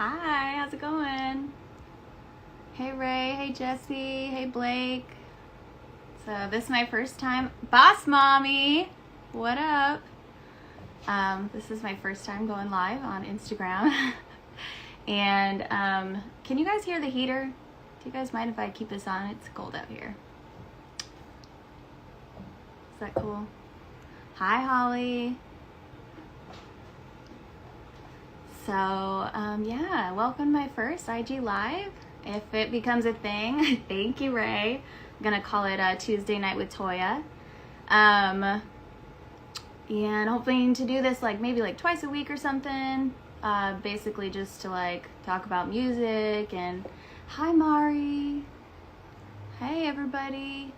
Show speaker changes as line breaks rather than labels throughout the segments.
Hi, how's it going? Hey Ray, hey Jesse, hey Blake. So this is my first time. Boss Mommy, what up? This is my first time going live on Instagram. And can you guys hear the heater? Do you guys mind if I keep this on? It's cold out here. Is that cool? Hi Holly. So yeah, welcome to my first IG Live. If it becomes a thing, thank you, Ray. I'm gonna call it Tuesday Night with Toya. And hoping to do this maybe twice a week or something. Basically just to talk about music. And hi Mari. Hey everybody.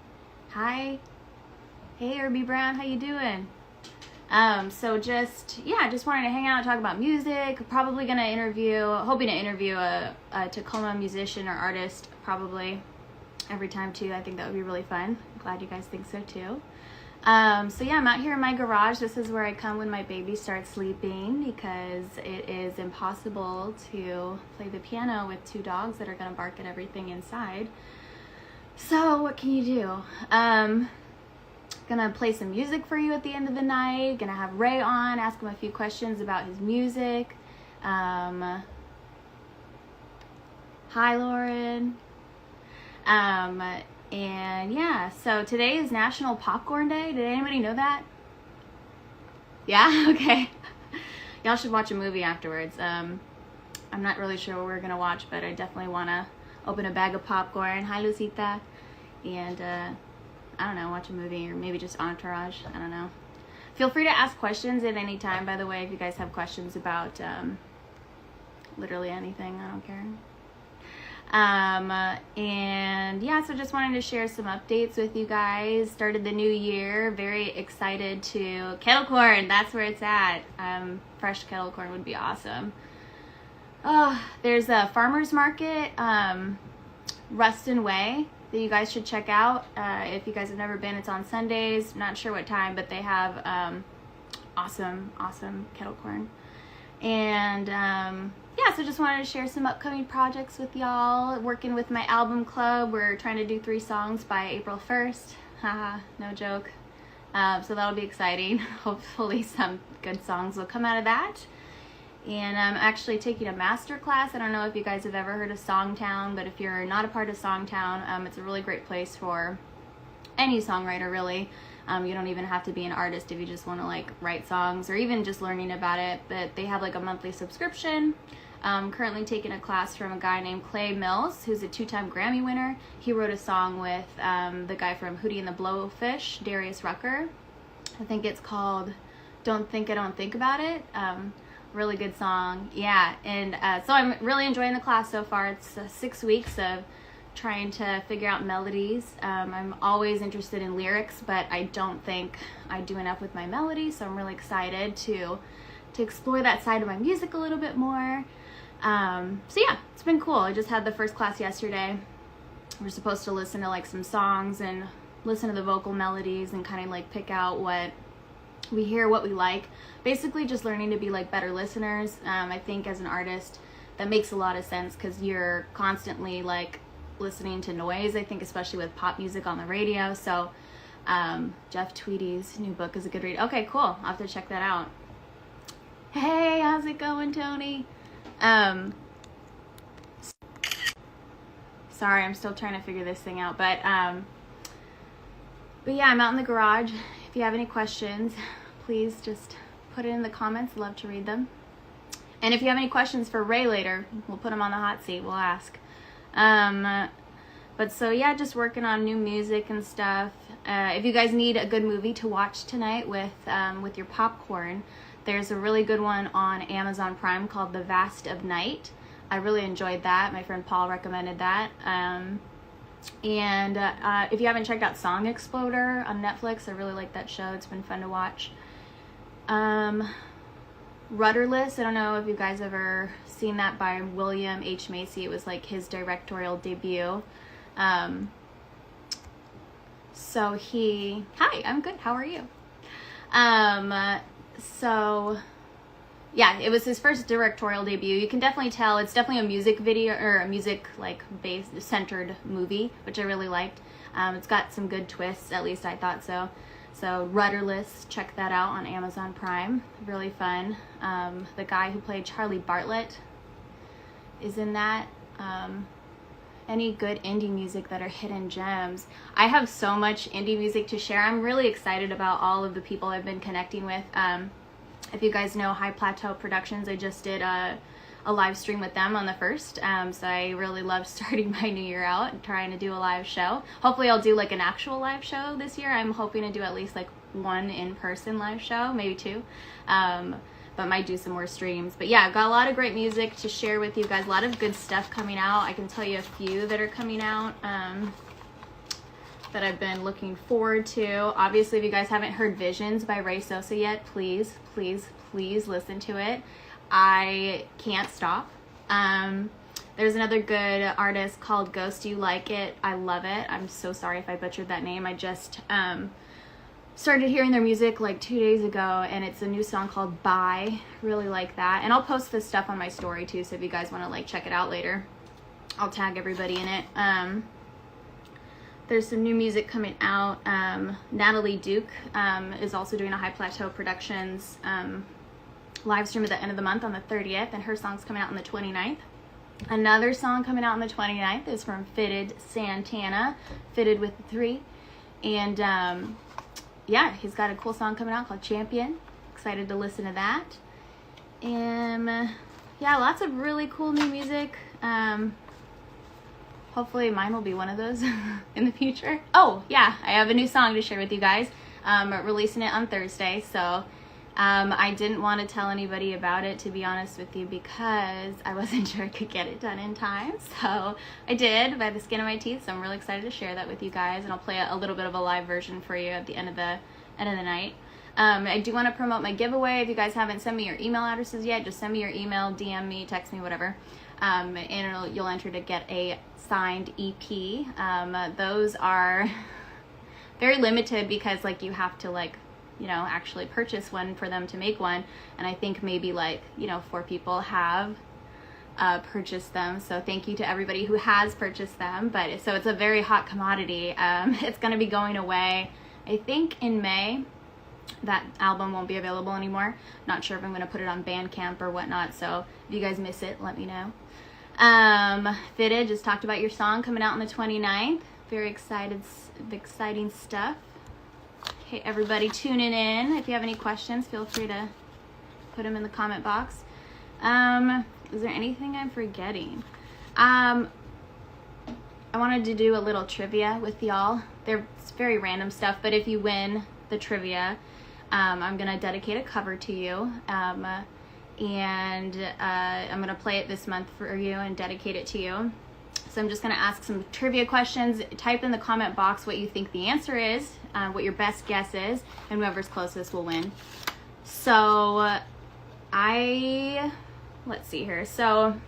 Hi. Hey Irby Brown, how you doing? So just wanted to hang out and talk about music. Probably hoping to interview a Tacoma musician or artist probably every time too. I think that would be really fun. I'm glad you guys think so too. So yeah, I'm out here in my garage. This is where I come when my baby starts sleeping because it is impossible to play the piano with two dogs that are gonna bark at everything inside. So what can you do? Gonna play some music for you at the end of the night. Gonna have Ray on, ask him a few questions about his music. Hi Lauren. And yeah, so today is National Popcorn Day. Did anybody know that? Yeah? Okay. Y'all should watch a movie afterwards. I'm not really sure what we're gonna watch, but I definitely wanna open a bag of popcorn. Hi Lucita. And I don't know, watch a movie or maybe just Entourage. I don't know. Feel free to ask questions at any time, by the way, if you guys have questions about literally anything. I don't care. And yeah, so just wanted to share some updates with you guys. Started the new year. Very excited to kettle corn. That's where it's at. Fresh kettle corn would be awesome. There's a farmer's market, Ruston Way, that you guys should check out. If you guys have never been, it's on Sundays. Not sure what time, but they have awesome kettle corn. And yeah, so just wanted to share some upcoming projects with y'all. Working with my album club. We're trying to do 3 songs by April 1st. Haha, no joke. So that'll be exciting. Hopefully some good songs will come out of that. And I'm actually taking a master class. I don't know if you guys have ever heard of Songtown, but if you're not a part of Songtown, it's a really great place for any songwriter, really. You don't even have to be an artist if you just want to write songs or even just learning about it. But they have a monthly subscription. Currently taking a class from a guy named Clay Mills, who's a 2-time Grammy winner. He wrote a song with the guy from Hootie and the Blowfish, Darius Rucker. I think it's called Don't Think I Don't Think About It. Really good song. Yeah, and so I'm really enjoying the class so far. It's 6 weeks of trying to figure out melodies. I'm always interested in lyrics, but I don't think I do enough with my melody, so I'm really excited to explore that side of my music a little bit more. So yeah, it's been cool. I just had the first class yesterday. We're supposed to listen to some songs and listen to the vocal melodies and kind of pick out what we hear, what we like. Basically just learning to be better listeners. I think as an artist that makes a lot of sense because you're constantly listening to noise, I think, especially with pop music on the radio. So Jeff Tweedy's new book is a good read. Okay, cool. I'll have to check that out. Hey, how's it going, Tony? Sorry, I'm still trying to figure this thing out, but yeah, I'm out in the garage. If you have any questions, please just put it in the comments. I'd love to read them. And if you have any questions for Ray later, we'll put him on the hot seat. We'll ask. But so yeah, just working on new music and stuff. If you guys need a good movie to watch tonight with your popcorn, there's a really good one on Amazon Prime called The Vast of Night. I really enjoyed that. My friend Paul recommended that. And if you haven't checked out Song Exploder on Netflix, I really like that show. It's been fun to watch. Rudderless, I don't know if you guys ever seen that, by William H. Macy. It was his directorial debut. So hi, I'm good. How are you? So yeah, it was his first directorial debut. You can definitely tell it's definitely a music video, or a music like based centered movie, which I really liked. It's got some good twists, at least I thought so. So Rudderless, check that out on Amazon Prime. Really fun. The guy who played Charlie Bartlett is in that. Any good indie music that are hidden gems? I have so much indie music to share. I'm really excited about all of the people I've been connecting with. If you guys know High Plateau Productions, I just did a live stream with them on the 1st. So I really love starting my new year out and trying to do a live show. Hopefully I'll do like an actual live show this year. I'm hoping to do at least like one in-person live show, maybe two. But might do some more streams. But yeah, I've got a lot of great music to share with you guys. A lot of good stuff coming out. I can tell you a few that are coming out that I've been looking forward to. Obviously, if you guys haven't heard Visions by Ray Sosa yet, please, please, please listen to it. I can't stop. There's another good artist called Ghost You Like It. I love it. I'm so sorry if I butchered that name. I just started hearing their music like 2 days ago, and it's a new song called Bye. Really like that. And I'll post this stuff on my story too, so if you guys want to like check it out later, I'll tag everybody in it. There's some new music coming out. Natalie Duke is also doing a High Plateau Productions live stream at the end of the month on the 30th, and her song's coming out on the 29th. Another song coming out on the 29th is from Fitted Santana, Fitted with 3. And yeah, he's got a cool song coming out called Champion. Excited to listen to that. And yeah, lots of really cool new music. Hopefully mine will be one of those in the future. Oh yeah, I have a new song to share with you guys. Releasing it on Thursday, so I didn't want to tell anybody about it, to be honest with you, because I wasn't sure I could get it done in time. So I did, by the skin of my teeth. So I'm really excited to share that with you guys, and I'll play a little bit of a live version for you at the end of the night. I do want to promote my giveaway. If you guys haven't sent me your email addresses yet, just send me your email, DM me, text me, whatever. And you'll enter to get a signed EP. Those are very limited because like you have to like, you know, actually purchase one for them to make one. And I think maybe like, you know, 4 people have purchased them. So thank you to everybody who has purchased them. But so it's a very hot commodity. It's going to be going away, I think in May. That album won't be available anymore. Not sure if I'm going to put it on Bandcamp or whatnot. So if you guys miss it, let me know. Fitted, just talked about your song coming out on the 29th. Very exciting stuff. Okay, everybody tuning in. If you have any questions, feel free to put them in the comment box. Is there anything I'm forgetting? I wanted to do a little trivia with y'all. It's very random stuff, but if you win the trivia, I'm gonna dedicate a cover to you. And I'm gonna play it this month for you and dedicate it to you. So I'm just gonna ask some trivia questions. Type in the comment box what you think the answer is, what your best guess is, and whoever's closest will win. So let's see here. So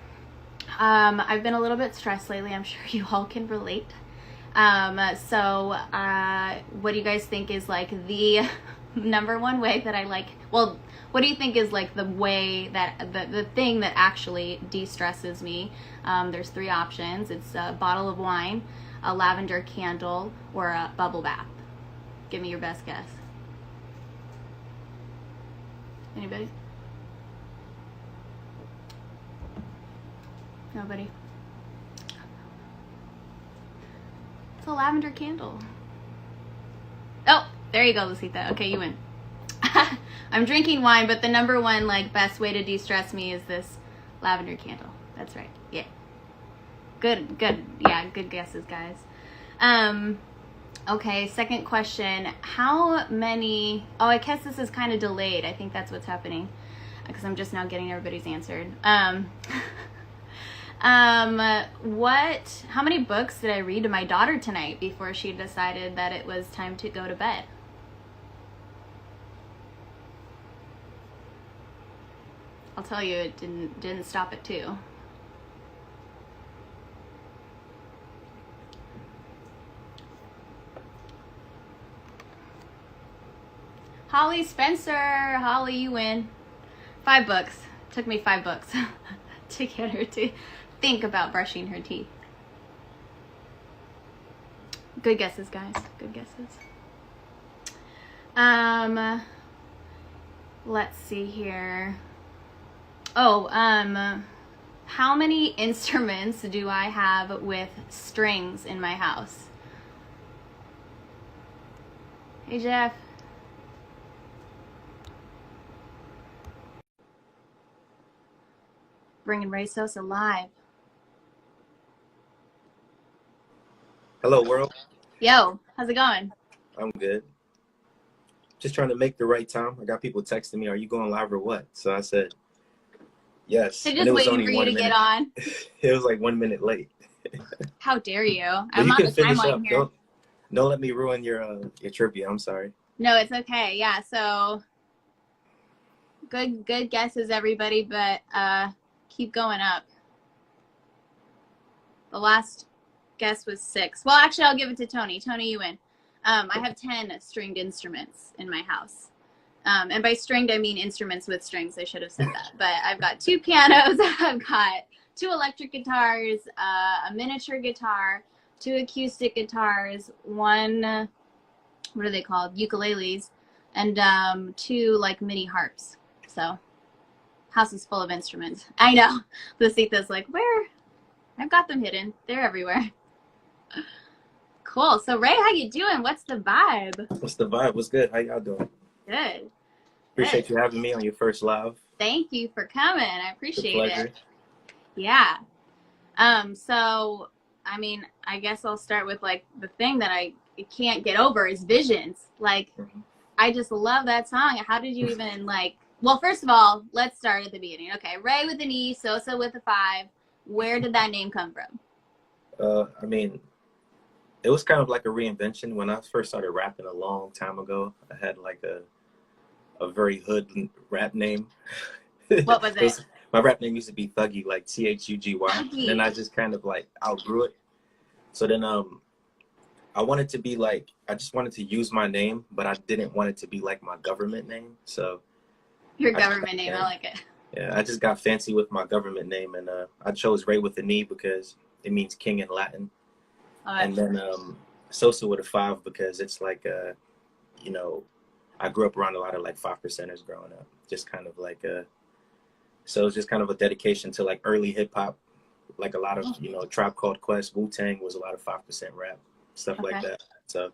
I've been a little bit stressed lately. I'm sure you all can relate. So what do you guys think is like the number one way that I like, well, what do you think is like the way that the thing that actually de-stresses me? There's 3 options. It's a bottle of wine, a lavender candle, or a bubble bath. Give me your best guess. Anybody? Nobody? It's a lavender candle. Oh, there you go, Lucita. Okay, you win. I'm drinking wine, but the number one like best way to de-stress me is this lavender candle. That's right. Yeah. Good. Yeah, good guesses, guys. Okay, second question. How many... Oh, I guess this is kind of delayed. I think that's what's happening because I'm just now getting everybody's answered. How many books did I read to my daughter tonight before she decided that it was time to go to bed? I'll tell you, it didn't stop at 2. Holly Spencer, Holly, you win. 5 books. Took me 5 books to get her to think about brushing her teeth. Good guesses, guys. Good guesses. Let's see here. Oh, how many instruments do I have with strings in my house? Hey, Jeff. Bringing Ray Sosa live.
Hello, world.
Yo, how's it going?
I'm good. Just trying to make the right time. I got people texting me, "Are you going live or what?" So I said, yes.
They're just waiting for you to get on.
It was like 1 minute late.
How dare you?
But
I'm
you
on
can
the
finish
timeline
up.
here.
Don't let me ruin your trivia. I'm sorry.
No, it's okay. Yeah, so good guesses, everybody, but keep going up. The last guess was 6. Well, actually, I'll give it to Tony. Tony, you win. I have 10 stringed instruments in my house. And by stringed, I mean instruments with strings. I should have said that. But I've got 2 pianos. I've got 2 electric guitars, a miniature guitar, 2 acoustic guitars, 1, what are they called? Ukuleles, and 2 like mini harps. So, house is full of instruments. I know. Lucita's like, where? I've got them hidden. They're everywhere. Cool. So, Ray, how you doing? What's the vibe?
What's the vibe? What's good? How y'all doing?
Good.
Appreciate you having me on your first live.
Thank you for coming. I appreciate
Pleasure.
it. Yeah. So, I mean, I guess I'll start with like the thing that I can't get over is Visions. Like, I just love that song. How did you even like, well, first of all, let's start at the beginning. Okay. Ray with an E, Sosa with a 5. Where did that name come from?
I mean, it was kind of like a reinvention. When I first started rapping a long time ago, I had like a very hood rap name.
What was it?
My rap name used to be Thuggy, like Thuggy.
Thuggy.
Then I just kind of like outgrew it. So then I wanted to be like, I just wanted to use my name, but I didn't want it to be like my government name. So
your government name, I like it.
Yeah, I just got fancy with my government name, and I chose Ray with an E because it means king in Latin. And then Sosa with a 5 because it's like, you know, I grew up around a lot of like 5%ers growing up. Just kind of like, so it's just kind of a dedication to like early hip hop, like a lot of, you know, Tribe Called Quest, Wu-Tang was a lot of 5% rap, stuff like that. So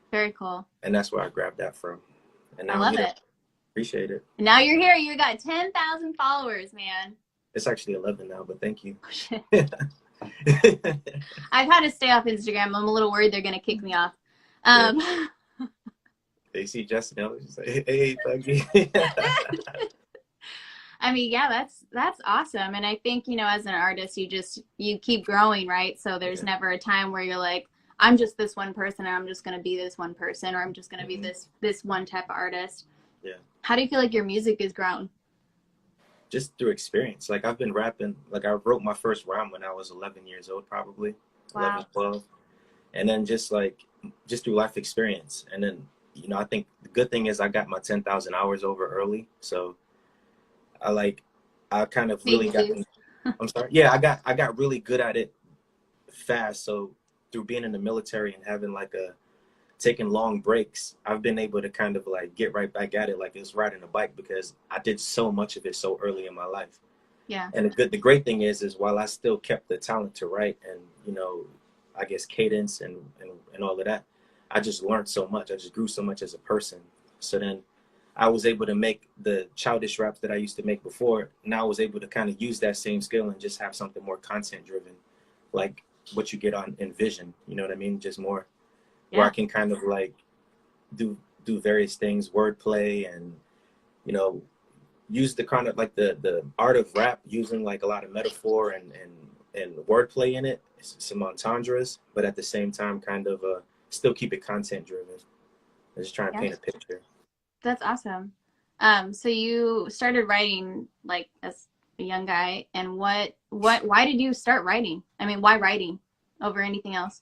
very cool.
And that's where I grabbed that from. And now
I love it.
Appreciate it.
And now you're here. You got 10,000 followers, man.
It's actually 11 now, but thank you.
I've had to stay off Instagram. I'm a little worried they're going to kick me off.
They see Justin Ellis and say, hey, Thuggy.
I mean, yeah, that's awesome. And I think, you know, as an artist, you keep growing, right? So there's never a time where you're like, I'm just this one person, and I'm just going to be this one person, or I'm just going to be this one type of artist. Yeah. How do you feel like your music has grown?
Just through experience. Like I've been rapping, like I wrote my first rhyme when I was 11 years old, probably.
Wow.
11, 12. And then just through life experience. And then, you know, I think the good thing is I got my 10,000 hours over early. So I kind of really got, I'm sorry. Yeah, I got really good at it fast. So through being in the military and having taking long breaks, I've been able to kind of like get right back at it like it's riding a bike because I did so much of it so early in my life.
Yeah.
And the great thing is while I still kept the talent to write and, you know, I guess cadence and all of that, I just learned so much. I just grew so much as a person. So then I was able to make the childish raps that I used to make before. Now I was able to kind of use that same skill and just have something more content driven, like what you get in Vision. You know what I mean? Just more. Where I can kind of like do various things, wordplay, and, you know, use the kind of like the art of rap using like a lot of metaphor and wordplay in it, some entendres, but at the same time kind of still keep it content driven. Just try and paint a picture.
That's awesome. So you started writing like as a young guy, and why did you start writing? I mean, why writing over anything else?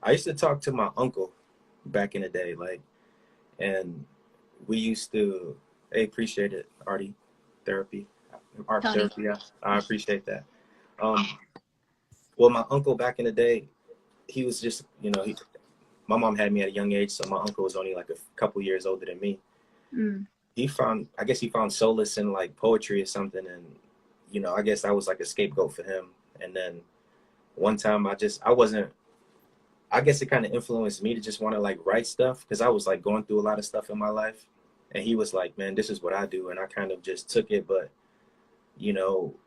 I used to talk to my uncle back in the day, and we used to Hey, appreciate it, therapy, art
Tony.
therapy. Yeah, I appreciate that. Um, well, my uncle back in the day, he was just, my mom had me at a young age, so my uncle was only like a couple years older than me.
Mm.
I guess he found solace in like poetry or something, and I guess I was like a scapegoat for him. And then one time, I wasn't. I guess it kind of influenced me to just want to like write stuff because I was like going through a lot of stuff in my life, and he was like, "Man, this is what I do," and I kind of just took it, but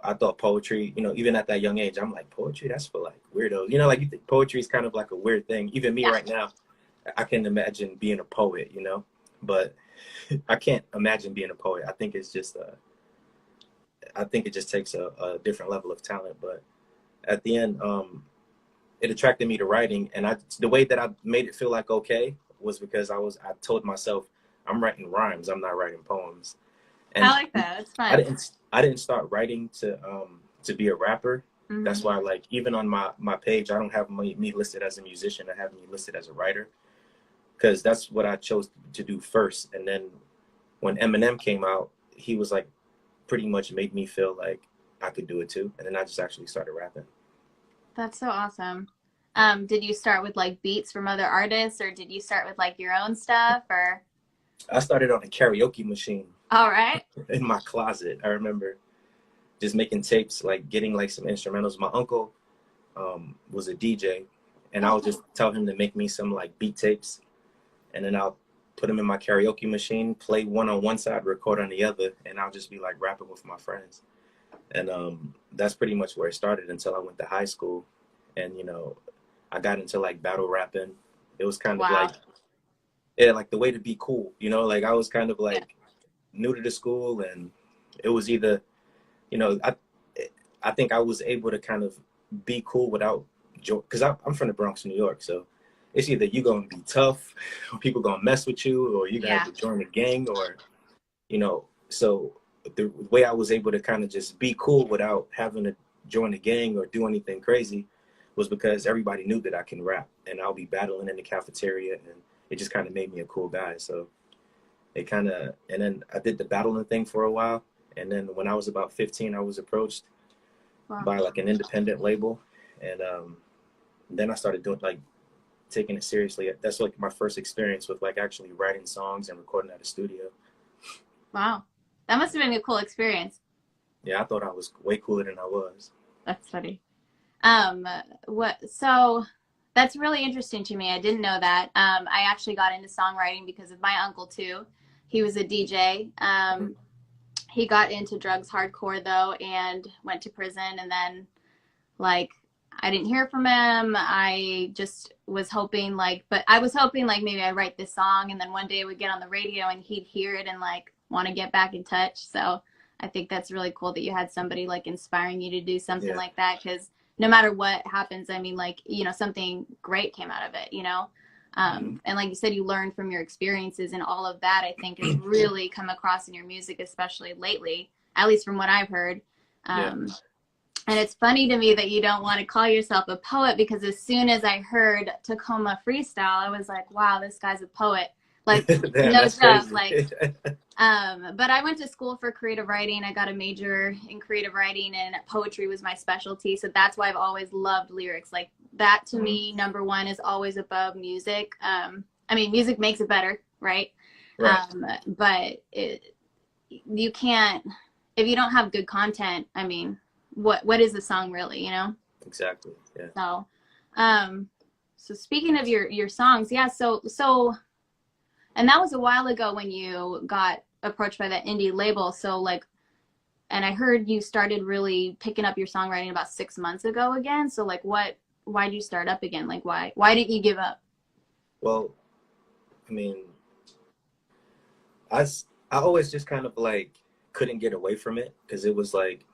I thought poetry, even at that young age, I'm like, poetry, that's for like weirdos. Like you think poetry is kind of like a weird thing. Even me
Yeah.
right now, I can imagine being a poet, but I can't imagine being a poet. I think it's just, I think it just takes a different level of talent. But at the end, it attracted me to writing. And the way that I made it feel like okay was because I told myself, I'm writing rhymes, I'm not writing poems.
I
And
like that. It's
I
fun.
didn't start writing to be a rapper.
Mm-hmm.
That's why like even on my page I don't have me listed as a musician. I have me listed as a writer because that's what I chose to do first. And then when Eminem came out, he was like pretty much made me feel like I could do it too. And then I just actually started rapping.
That's so awesome. Did you start with like beats from other artists, or did you start with like your own stuff, or?
I started on a karaoke machine
All right.
in my closet. I remember just making tapes, like getting like some instrumentals. My uncle was a DJ, and I
Oh,
would just tell him to make me some like beat tapes, and then I'll put them in my karaoke machine, play one on one side, record on the other, and I'll just be like rapping with my friends. And that's pretty much where it started until I went to high school, and I got into like battle rapping. It was kind of
wow.
like, yeah, like the way to be cool, like I was kind of
Yeah.
like new to the school, and it was either, you know, I I think I was able to kind of be cool without because I'm from the Bronx, New York, so it's either you gonna be tough, or people gonna mess with you, or you gonna have
Yeah.
to join a gang, or So the way I was able to kind of just be cool without having to join a gang or do anything crazy was because everybody knew that I can rap, and I'll be battling in the cafeteria, and it just kind of made me a cool guy. So and then I did the battling thing for a while. And then when I was about 15, I was approached
Wow.
by like an independent label. And then I started doing like taking it seriously. That's like my first experience with like actually writing songs and recording at a studio.
Wow. That must have been a cool experience.
Yeah, I thought I was way cooler than I was.
That's funny. Um, so that's really interesting to me. I didn't know that. I actually got into songwriting because of my uncle too. He was a DJ. He got into drugs hardcore though and went to prison, and then like I didn't hear from him. I just was hoping but I was hoping like maybe I'd write this song and then one day it would get on the radio and he'd hear it and like want to get back in touch. So I think that's really cool that you had somebody like inspiring you to do something
Yeah.
like that, because no matter what happens, I mean, like, something great came out of it. And like you said, you learned from your experiences, and all of that I think has really come across in your music, especially lately, at least from what I've heard.
Yeah.
And it's funny to me that you don't want to call yourself a poet, because as soon as I heard Tacoma Freestyle, I was like, wow, this guy's a poet. Like,
Damn,
no
that's
joke.
crazy.
Like, but I went to school for creative writing. I got a major in creative writing, and poetry was my specialty. So that's why I've always loved lyrics. Like, that to me, number one, is always above music. I mean, music makes it better, right?
Right.
But you can't, if you don't have good content, I mean, what is the song really?
Exactly. Yeah.
So speaking of your songs, yeah, so and that was a while ago when you got approached by that indie label. So like, and I heard you started really picking up your songwriting about 6 months ago again. So like, why did you start up again? Like, why didn't you give up?
Well, I mean, I always just kind of like couldn't get away from it because it was like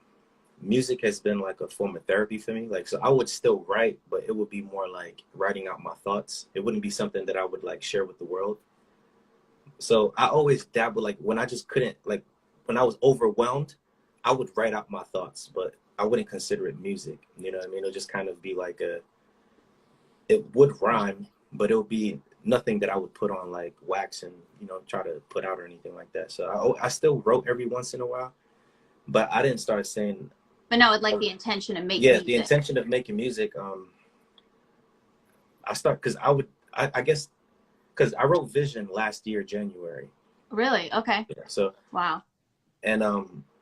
music has been like a form of therapy for me. Like, so I would still write, but it would be more like writing out my thoughts. It wouldn't be something that I would like share with the world. So I always dabble, like when I just couldn't, like when I was overwhelmed, I would write out my thoughts, but I wouldn't consider it music. You know what I mean? It'll just kind of be like it would rhyme, but it would be nothing that I would put on like wax and, you know, try to put out or anything like that. So I still wrote every once in a while, but I didn't start saying.
But no, with like the intention of making
Yeah,
music.
the intention of making music. I start because I guess because I wrote Vision last year, January.
Really? Okay.
Yeah. So
Wow.
and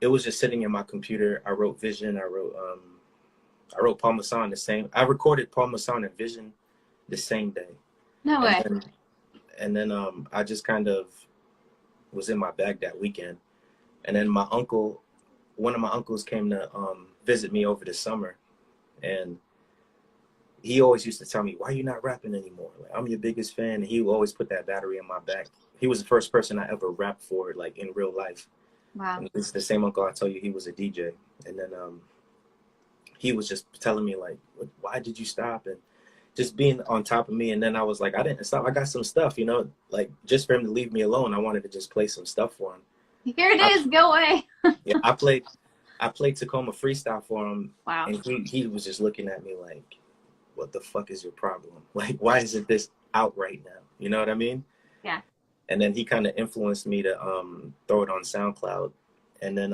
it was just sitting in my computer. I wrote Vision. I wrote Paul Masson the same. I recorded Paul Masson and Vision the same day.
No way.
And then I just kind of was in my bag that weekend. And then one of my uncles came to visit me over the summer, and he always used to tell me, "Why are you not rapping anymore? Like, I'm your biggest fan." And he would always put that battery in my back. He was the first person I ever rapped for, like in real life.
Wow.
And this is the same uncle I told you he was a DJ. And then he was just telling me like, "Why did you stop?" And just being on top of me. And then I was like, I didn't stop. I got some stuff, you know, like just for him to leave me alone. I wanted to just play some stuff for him.
Here it is. Go away.
Yeah, I played Tacoma freestyle for him.
Wow.
And he was just looking at me like, what the fuck is your problem? Like, why isn't this out right now? You know what I mean?
Yeah.
And then he kind of influenced me to throw it on SoundCloud. And then,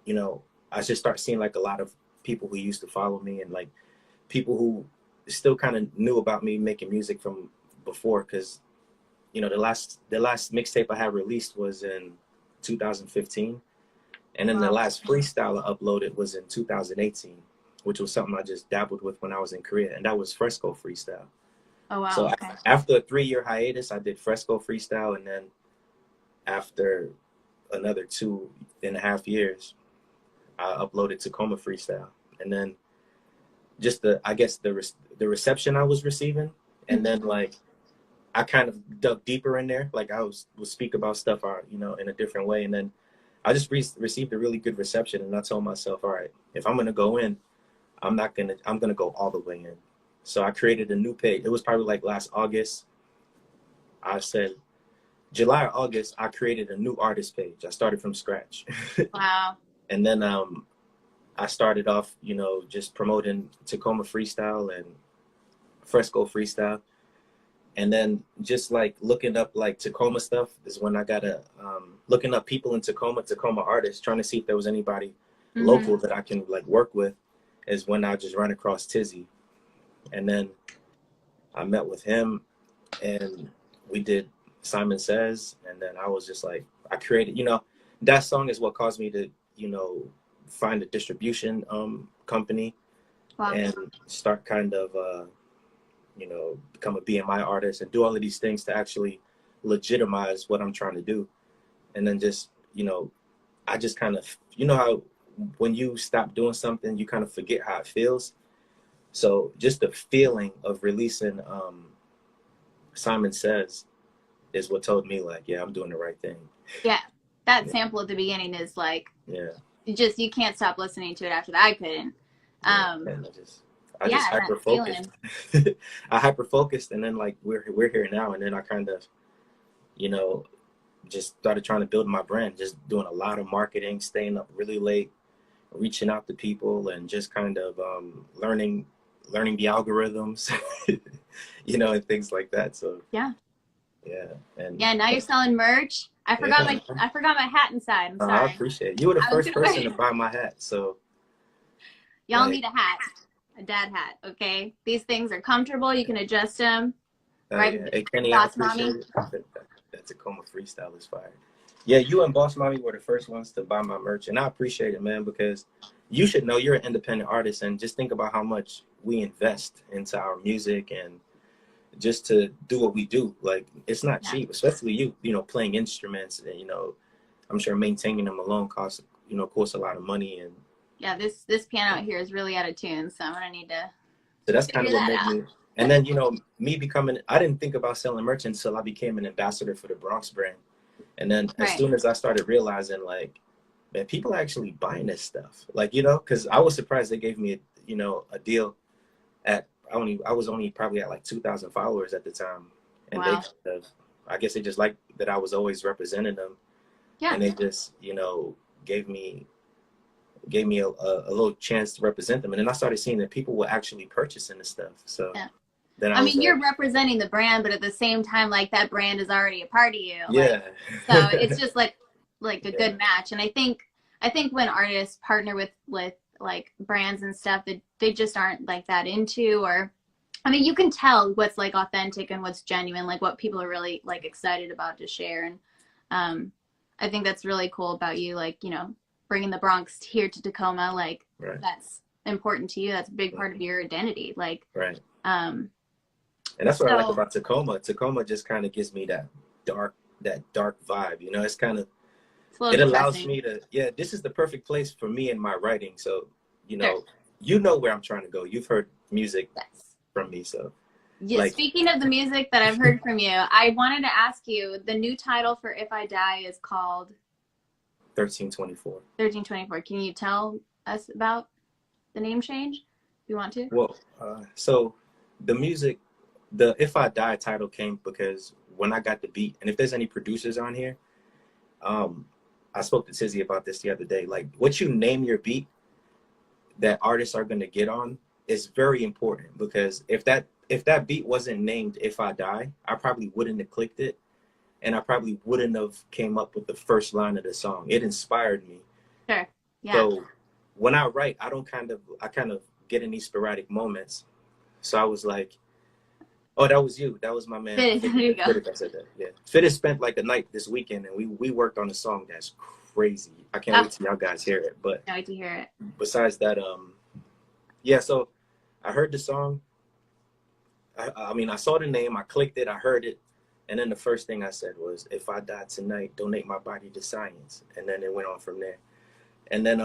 you know, I just start seeing like a lot of people who used to follow me and like people who still kind of knew about me making music from before. Cause you know, the last mixtape I had released was in 2015. And then the last freestyle I uploaded was in 2018, which was something I just dabbled with when I was in Korea. And that was Fresco Freestyle.
Oh, wow.
So
okay.
After a 3-year hiatus, I did Fresco Freestyle. And then after another 2.5 years, I uploaded Tacoma Freestyle. And then just the reception I was receiving. And then like, I kind of dug deeper in there. Like I would speak about stuff, you know, in a different way. And then I just received a really good reception. And I told myself, all right, if I'm going to go in, I'm going to go all the way in. So I created a new page. It was probably like last August. I said July or August, I created a new artist page. I started from scratch.
Wow.
And then I started off, you know, just promoting Tacoma Freestyle and Fresco Freestyle. And then just like looking up like Tacoma stuff is when I got looking up people in Tacoma artists, trying to see if there was anybody local that I can like work with, is when I just ran across Tizzy. And then I met with him and we did Simon Says. And then I was just like, I created, you know, that song is what caused me to, you know, find a distribution company and start kind of, you know, become a BMI artist and do all of these things to actually legitimize what I'm trying to do. And then just, you know, I just kind of, you know how when you stop doing something, you kind of forget how it feels. So just the feeling of releasing Simon Says is what told me like, yeah, I'm doing the right thing.
Yeah. That sample at the beginning is like, you can't stop listening to it after that. I couldn't.
I just hyper focused. I hyper focused, and then like we're here now, and then I kind of, you know, just started trying to build my brand, just doing a lot of marketing, staying up really late, reaching out to people, and just kind of learning the algorithms, you know, and things like that. So and
now you're selling merch. I forgot my hat inside. I'm sorry.
I appreciate it. You were the first person to buy my hat, so
y'all need a hat. A dad hat, okay? These things are comfortable. You can adjust them. Right?
Hey, Kenny, I appreciate it. That Tacoma Freestyle is fire. Yeah, you and Boss Mommy were the first ones to buy my merch, and I appreciate it, man, because you should know you're an independent artist, and just think about how much we invest into our music and just to do what we do. Like, it's not cheap, especially you know, playing instruments, and, you know, I'm sure maintaining them alone costs a lot of money. And
yeah, this piano out here is really out of tune, so I'm gonna need to.
So that's kind of what made me. And then, you know, I didn't think about selling merch until I became an ambassador for the Bronx brand. And then as soon as I started realizing, like, man, people are actually buying this stuff. Like, you know, because I was surprised they gave me, you know, a deal at I was only probably at like 2,000 followers at the time, and I guess they just liked that I was always representing them. Yeah. And they just, you know, gave me a little chance to represent them. And then I started seeing that people were actually purchasing this stuff. So then I
I
was
mean, you're
like,
representing the brand, but at the same time, like that brand is already a part of you. Like,
yeah.
so it's just like a
Yeah,
good match. And I think when artists partner with like brands and stuff that they just aren't like that into, or I mean, you can tell what's like authentic and what's genuine, like what people are really like excited about to share. And um, I think that's really cool about you, like, bringing the Bronx here to Tacoma, like
right.
that's important to you. That's a big part of your identity. Like,
Right.
um,
And that's what I like
so
about Tacoma. Tacoma just kind of gives me that dark vibe. You know, it's kind of,
it's a little
it allows
depressing.
me to, yeah, this is the perfect place for me and my writing. So,
Sure.
you know where I'm trying to go. You've heard music
Yes.
from me. So
Yeah,
like
speaking of the music that I've heard from you, I wanted to ask you, the new title for If I Die is called
1324.
1324. Can you tell us about the name change if you want to?
Well, so the music, the If I Die title came because when I got the beat, and if there's any producers on here, um, I spoke to Tizzy about this the other day. Like what you name your beat that artists are going to get on is very important, because if that beat wasn't named If I Die, I probably wouldn't have clicked it, and I probably wouldn't have came up with the first line of the song. It inspired me.
Sure. Yeah.
So when I write, I kind of get in these sporadic moments. So I was like, oh, that was you. That was my man.
There you go.
Fitted, I said that. Yeah. Fitted spent like a night this weekend, and we worked on a song that's crazy. I can't
Oh,
wait till y'all guys hear it. But
can't wait to hear it.
besides that, yeah. So I heard the song. I mean, I saw the name. I clicked it. I heard it, and then the first thing I said was, "If I die tonight, donate my body to science." And then it went on from there. And then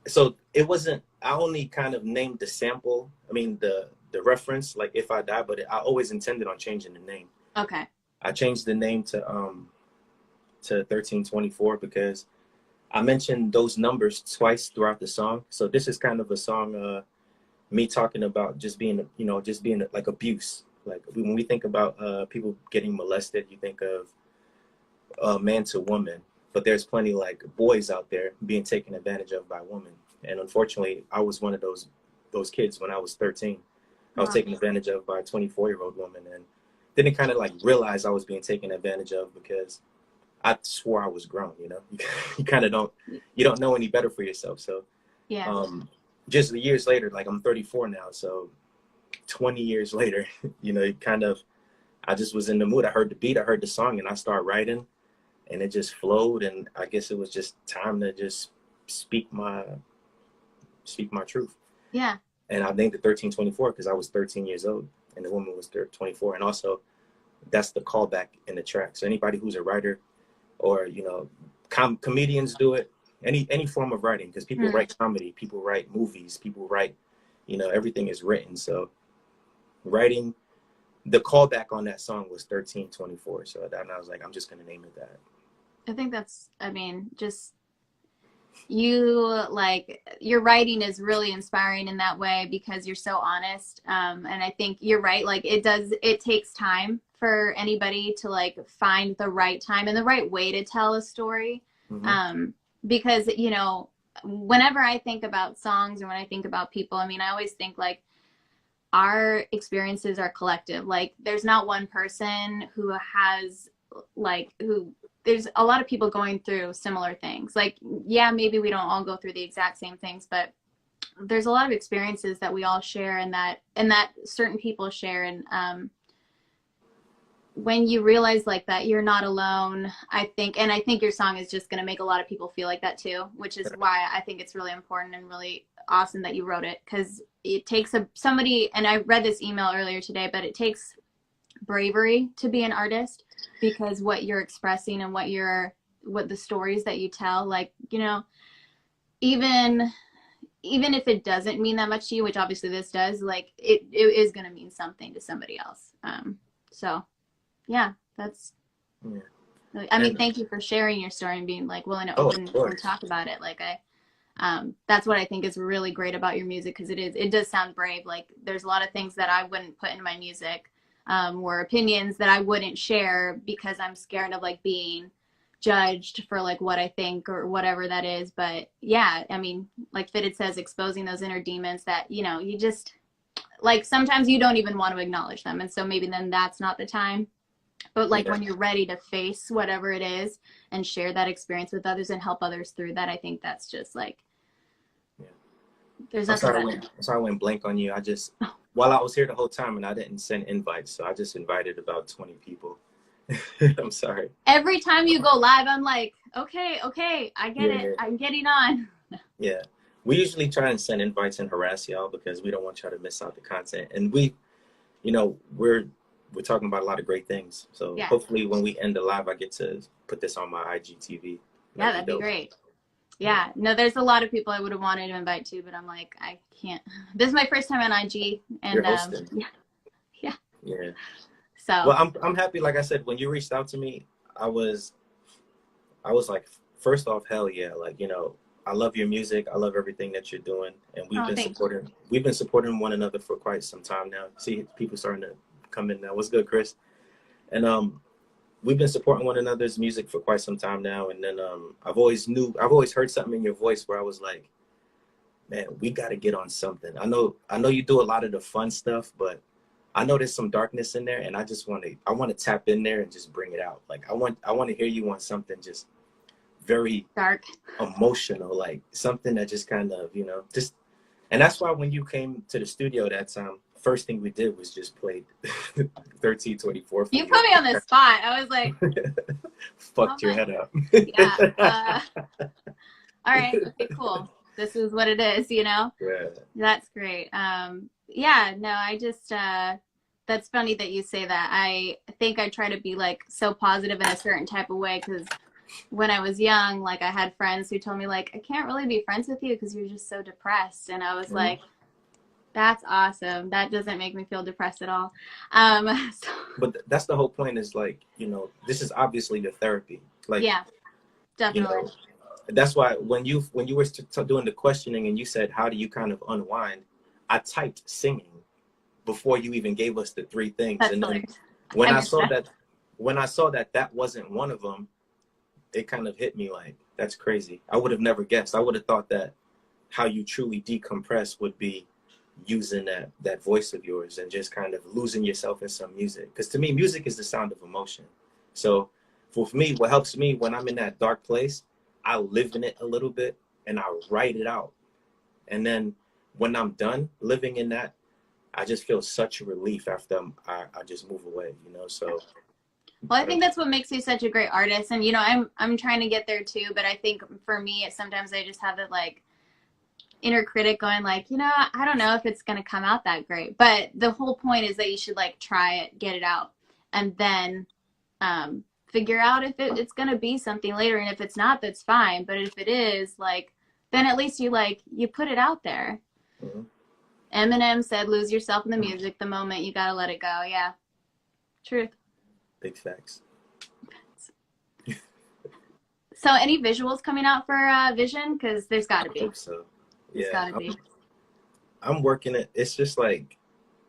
so it wasn't. I only kind of named the sample. I mean the reference, like If I Die, but I always intended on changing the name.
Okay.
I changed the name to 1324 because I mentioned those numbers twice throughout the song. So this is kind of a song, me talking about just being, just being like abuse. Like when we think about people getting molested, you think of man to woman, but there's plenty like boys out there being taken advantage of by women. And unfortunately, I was one of those kids when I was 13. I was
Oh,
taken advantage of by a 24-year-old woman, and didn't kind of like realize I was being taken advantage of because I swore I was grown. You kind of you don't know any better for yourself. So
yeah.
just years later, like I'm 34 now, so 20 years later, it kind of, I just was in the mood. I heard the beat, I heard the song, and I started writing, and it just flowed. And I guess it was just time to just speak my truth.
Yeah.
And I named it 1324 because I was 13 years old and the woman was 24. And also that's the callback in the track. So anybody who's a writer, or, comedians do it, any form of writing, because people write comedy, people write movies, people write, everything is written. So writing, the callback on that song was 1324. So and I was like, I'm just going to name it that.
I think that's, I mean, just you, like, your writing is really inspiring in that way because you're so honest. And I think you're right. Like it takes time for anybody to like find the right time and the right way to tell a story.
Mm-hmm.
Because, whenever I think about songs or when I think about people, I mean, I always think like our experiences are collective. Like there's not one person who has there's a lot of people going through similar things. Like, yeah, maybe we don't all go through the exact same things, but there's a lot of experiences that we all share and that certain people share. And when you realize like that you're not alone, I think your song is just going to make a lot of people feel like that too, which is why I think it's really important and really awesome that you wrote it, because it takes somebody, and I read this email earlier today, but it takes bravery to be an artist, because what you're expressing and what the stories that you tell, like, even if it doesn't mean that much to you, which obviously this does, like it is going to mean something to somebody else. So yeah, that's, I mean, thank you for sharing your story and being like willing to openly talk about it. Like that's what I think is really great about your music, because it does sound brave. Like there's a lot of things that I wouldn't put in my music, or opinions that I wouldn't share because I'm scared of like being judged for like what I think or whatever that is. But yeah, I mean, like Fitted says, exposing those inner demons that, like sometimes you don't even want to acknowledge them, and so maybe then that's not the time. But like
Yeah.
when you're ready to face whatever it is and share that experience with others and help others through that, I think that's just like,
Yeah.
there's
I'm
nothing
sorry,
better.
I went blank on you. I just, while I was here the whole time and I didn't send invites, so I just invited about 20 people. I'm sorry.
Every time you go live, I'm like, okay, I get
Yeah,
it.
yeah,
I'm getting on.
yeah. We usually try and send invites and harass y'all because we don't want y'all to miss out the content. And we, you know, we're talking about a lot of great things. So
Yeah.
hopefully when we end the live, I get to put this on my IGTV.
Yeah, that'd be great. Yeah. No, there's a lot of people I would have wanted to invite to, but I'm like, I can't. This is my first time on IG,
You're
and
hosting.
yeah.
Yeah.
So
Well, I'm happy. Like I said, when you reached out to me, I was like, first off, hell yeah. Like, you know, I love your music. I love everything that you're doing. And
thanks.
we've been supporting one another for quite some time now. See people starting to come in now. What's good, Chris? And we've been supporting one another's music for quite some time now. And then I've always heard something in your voice where I was like, man, we got to get on something. I know you do a lot of the fun stuff, but I know there's some darkness in there, and I want to tap in there and just bring it out. Like I want to hear you on something just very
Dark.
emotional, like something that just kind of, you know, just. And that's why when you came to the studio that time, first thing we did was just play 1324.
You put me on the spot. I was like,
fucked your head up.
Yeah. All right. Okay, cool. This is what it is, you know?
Yeah.
That's great. Yeah, no, I just, that's funny that you say that. I think I try to be like so positive in a certain type of way because when I was young, like I had friends who told me like, I can't really be friends with you because you're just so depressed. And I was like, that's awesome. That doesn't make me feel depressed at all. So,
but that's the whole point is like, you know, this is obviously your therapy. Like,
yeah, definitely.
You know, that's why when you were doing the questioning and you said, how do you kind of unwind? I typed singing before you even gave us the three things.
That's
and then
hilarious.
when I saw that that wasn't one of them, it kind of hit me like, that's crazy. I would have never guessed. I would have thought that how you truly decompress would be using that voice of yours and just kind of losing yourself in some music. Because to me, music is the sound of emotion. So for me, what helps me when I'm in that dark place, I live in it a little bit and I write it out. And then when I'm done living in that, I just feel such a relief after I just move away, you know? So.
Well, I think that's what makes you such a great artist. And, you know, I'm trying to get there too, but I think for me, sometimes I just have that like inner critic going like, you know, I don't know if it's going to come out that great, but the whole point is that you should like try it, get it out, and then figure out if it's going to be something later. And if it's not, that's fine. But if it is, like, then at least you put it out there.
Mm-hmm.
Eminem said, lose yourself in the music the moment you got to let it go. Yeah. Truth.
Big facts.
So any visuals coming out for Vision? Because there's got to be.
I hope so.
There's got to be.
I'm working it. It's just like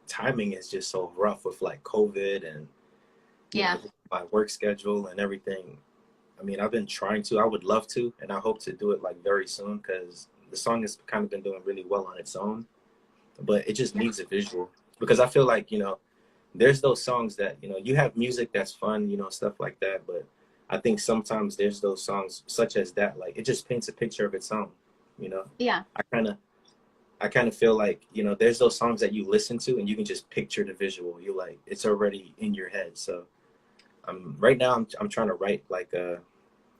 timing is just so rough with like COVID and know, my work schedule and everything. I mean, I've been trying to. I would love to, and I hope to do it like very soon because the song has kind of been doing really well on its own. But it just needs a visual because I feel like, you know, there's those songs that, you know, you have music that's fun, you know, stuff like that. But I think sometimes there's those songs such as that, like it just paints a picture of its own, you know?
Yeah.
I kind of feel like, you know, there's those songs that you listen to and you can just picture the visual. You're like, it's already in your head. So right now I'm trying to write like a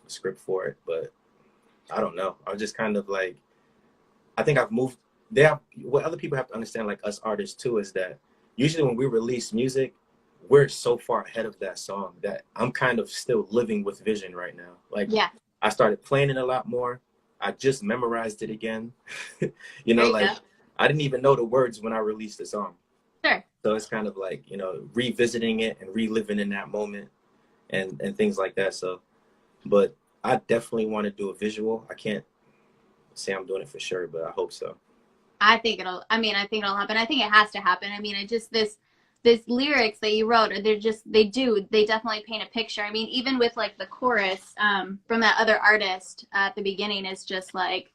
script for it, but I don't know. I'm just kind of like, I think I've moved there. What other people have to understand, like us artists too, is that usually when we release music, we're so far ahead of that song that I'm kind of still living with Vision right now. Like, I started playing it a lot more. I just memorized it again. You know, like I didn't even know the words when I released the song.
Sure.
So it's kind of like, you know, revisiting it and reliving in that moment and things like that. So, but I definitely want to do a visual. I can't say I'm doing it for sure, but I hope so.
I think it'll happen. I think it has to happen. I mean, this lyrics that you wrote, they definitely paint a picture. I mean, even with like the chorus from that other artist at the beginning, it's just like,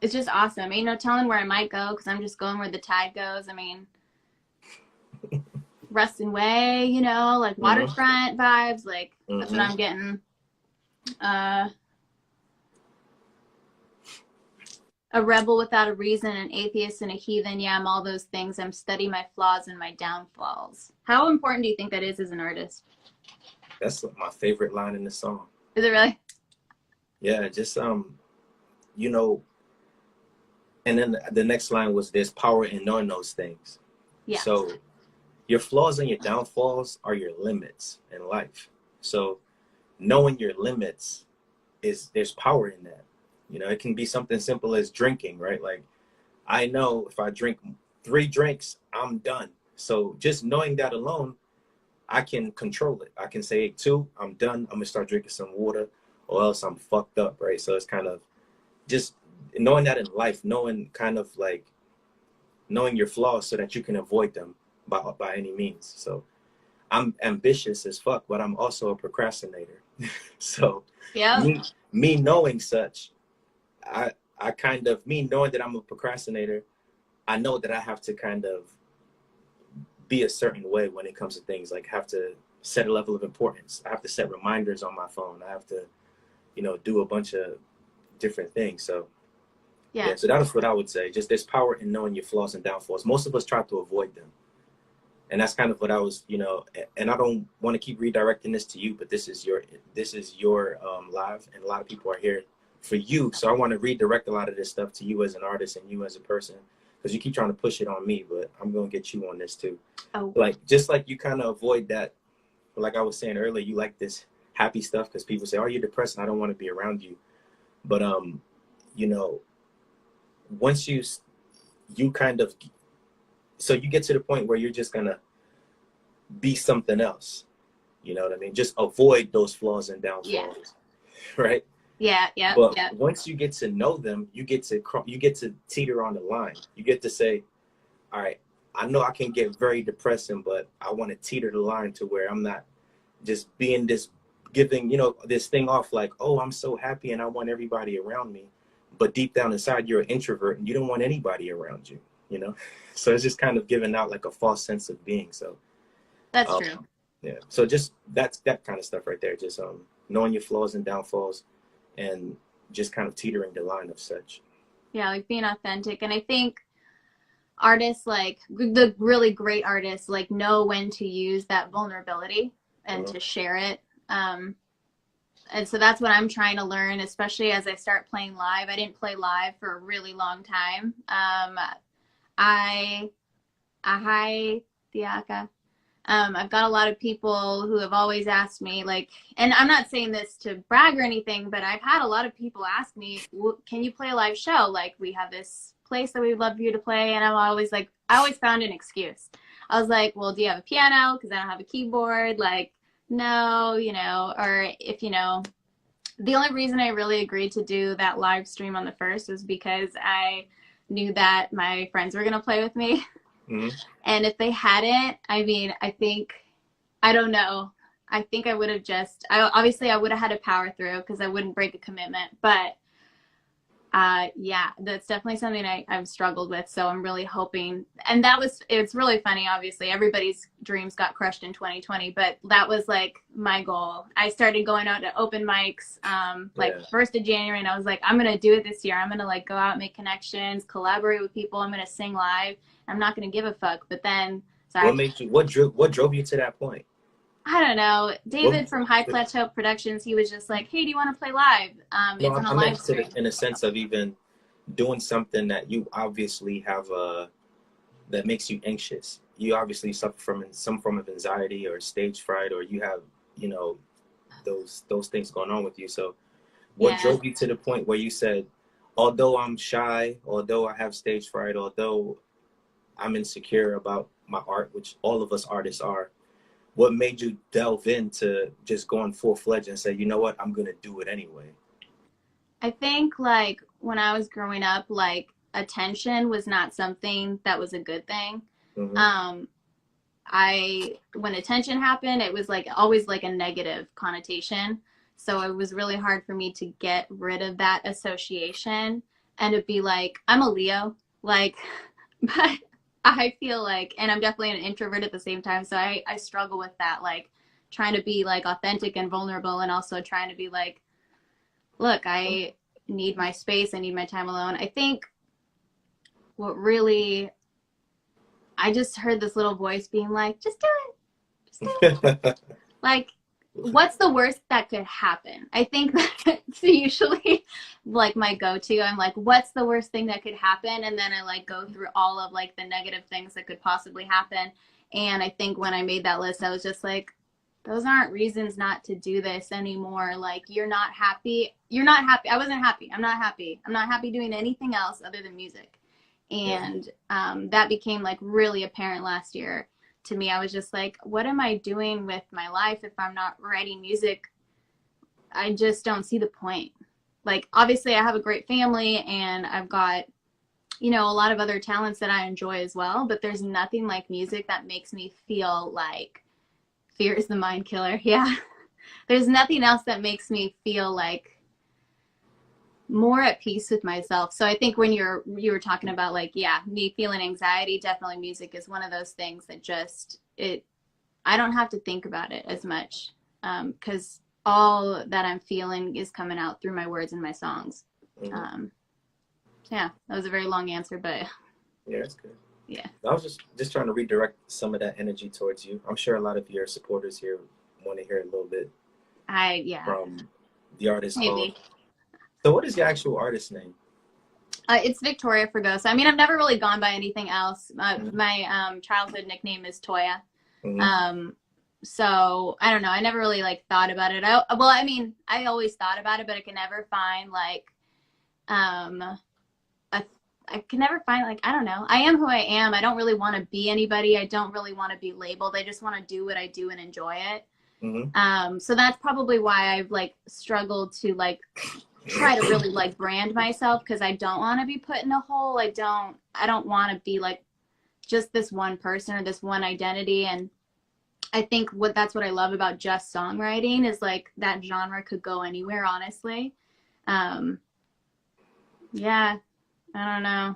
it's just awesome. Ain't no telling where I might go because I'm just going where the tide goes. I mean, Ruston Way, you know, like
Hmm.
waterfront vibes. Like that's what
Hmm.
I'm getting. Uh, a rebel without a reason, an atheist and a heathen. Yeah, I'm all those things. I'm studying my flaws and my downfalls. How important do you think that is as an artist?
That's my favorite line in the song.
Is it really?
Yeah, just you know, and then the next line was, "There's power in knowing those things."
Yeah.
So your flaws and your downfalls are your limits in life. So knowing your limits is there's power in that. You know, it can be something simple as drinking, right? Like I know if I drink 3 drinks, I'm done. So just knowing that alone, I can control it. I can say, hey, 2, I'm done. I'm gonna start drinking some water, or else I'm fucked up, right? So it's kind of just knowing that in life, knowing kind of like knowing your flaws so that you can avoid them by any means. So I'm ambitious as fuck, but I'm also a procrastinator. So
Yep.
me knowing such, I kind of me knowing that I'm a procrastinator, I know that I have to kind of be a certain way when it comes to things. Like have to set a level of importance. I have to set reminders on my phone. I have to, do a bunch of different things. So
Yeah.
yeah, so that's what I would say. Just there's power in knowing your flaws and downfalls. Most of us try to avoid them. And that's kind of what I was, and I don't want to keep redirecting this to you, but this is your live, and a lot of people are here for you. So I want to redirect a lot of this stuff to you as an artist and you as a person, because you keep trying to push it on me, but I'm gonna get you on this too.
Oh.
Like just like you kind of avoid that, like I was saying earlier, you like this happy stuff because people say, "Oh, you're depressed, and I don't want to be around you." But you know, once you kind of so you get to the point where you're just gonna be something else. You know what I mean? Just avoid those flaws and
Yeah.
downfalls, right?
Yeah. Yeah.
But
Yeah.
once you get to know them, you get to teeter on the line. You get to say, "All right, I know I can get very depressing, but I want to teeter the line to where I'm not just being this giving this thing off like, oh, I'm so happy and I want everybody around me, but deep down inside you're an introvert and you don't want anybody around you, you know." So it's just kind of giving out like a false sense of being. So
That's
um,
true.
yeah, so just that kind of stuff right there. Just knowing your flaws and downfalls, and just kind of teetering the line of such.
Yeah, like being authentic. And I think artists, like the really great artists, like know when to use that vulnerability and
Mhm.
to share it. Um, and so that's what I'm trying to learn, especially as I start playing live. I didn't play live for a really long time. I, hi, Diaka. I've got a lot of people who have always asked me, like, and I'm not saying this to brag or anything, but I've had a lot of people ask me, can you play a live show? Like, we have this place that we'd love for you to play. And I'm always like, I always found an excuse. I was like, well, do you have a piano? Because I don't have a keyboard. Like, no, or if, the only reason I really agreed to do that live stream on the first was because I knew that my friends were going to play with me.
Hmm.
And if they hadn't, I mean, I don't know. I think I would have obviously I would have had to power through because I wouldn't break a commitment. But yeah, that's definitely something I've struggled with. So I'm really hoping, and it's really funny. Obviously, everybody's dreams got crushed in 2020, but that was like my goal. I started going out to open mics, like
Yeah.
1st of January, and I was like, I'm going to do it this year. I'm going to like go out, make connections, collaborate with people. I'm going to sing live. I'm not going to give a fuck. But then,
What
sorry.
made you? What drove you to that point?
I don't know.
What?
David from High Plateau Productions, he was just like, hey, do you want to play live?
No,
It's on a
I
live
meant to
stream.
the, in a sense of even doing something that you obviously have that makes you anxious. You obviously suffer from some form of anxiety or stage fright, or you have you know those things going on with you. So what
Yeah.
drove you to the point where you said, although I'm shy, although I have stage fright, although I'm insecure about my art, which all of us artists are, what made you delve into just going full-fledged and say, you know what, I'm gonna do it anyway?
I think like when I was growing up, like attention was not something that was a good thing.
Hmm.
Um, when attention happened, it was like always like a negative connotation. So it was really hard for me to get rid of that association. and it'd be like, I'm a Leo, like, but I feel like, and I'm definitely an introvert at the same time, so I struggle with that, like trying to be like authentic and vulnerable, and also trying to be like, look, I need my space, I need my time alone. I think what really, I just heard this little voice being like, just do it, just do it. Like, what's the worst that could happen? I think that's usually like my go-to. I'm like, what's the worst thing that could happen? And then I like go through all of like the negative things that could possibly happen. And I think when I made that list, I was just like, those aren't reasons not to do this anymore. Like, you're not happy. You're not happy. I wasn't happy. I'm not happy. I'm not happy doing anything else other than music. And that became like really apparent last year to me. I was just like, what am I doing with my life if I'm not writing music? I just don't see the point. Like, obviously I have a great family and I've got, you know, a lot of other talents that I enjoy as well, but there's nothing like music that makes me feel like fear is the mind killer. Yeah. There's nothing else that makes me feel like more at peace with myself. So I think when you were talking about like, yeah, me feeling anxiety, definitely music is one of those things that just, I don't have to think about it as much, because all that I'm feeling is coming out through my words and my songs. Yeah, that was a very long answer, but
yeah, it's good.
Yeah,
I was just trying to redirect some of that energy towards you. I'm sure a lot of your supporters here want to hear a little bit from the artist
maybe.
called. So what is your actual artist name?
It's Victoria Fragoso. I mean, I've never really gone by anything else. My childhood nickname is Toya. So I don't know. I never really like thought about it. I mean, I always thought about it, but I can never find like, I can never find like, I don't know. I am who I am. I don't really want to be anybody. I don't really want to be labeled. I just want to do what I do and enjoy it. So that's probably why I've like struggled to like try to really like brand myself, because I don't want to be put in a hole. I don't want to be like just this one person or this one identity. And I think that's what I love about just songwriting is like that genre could go anywhere, honestly. Yeah, I don't know.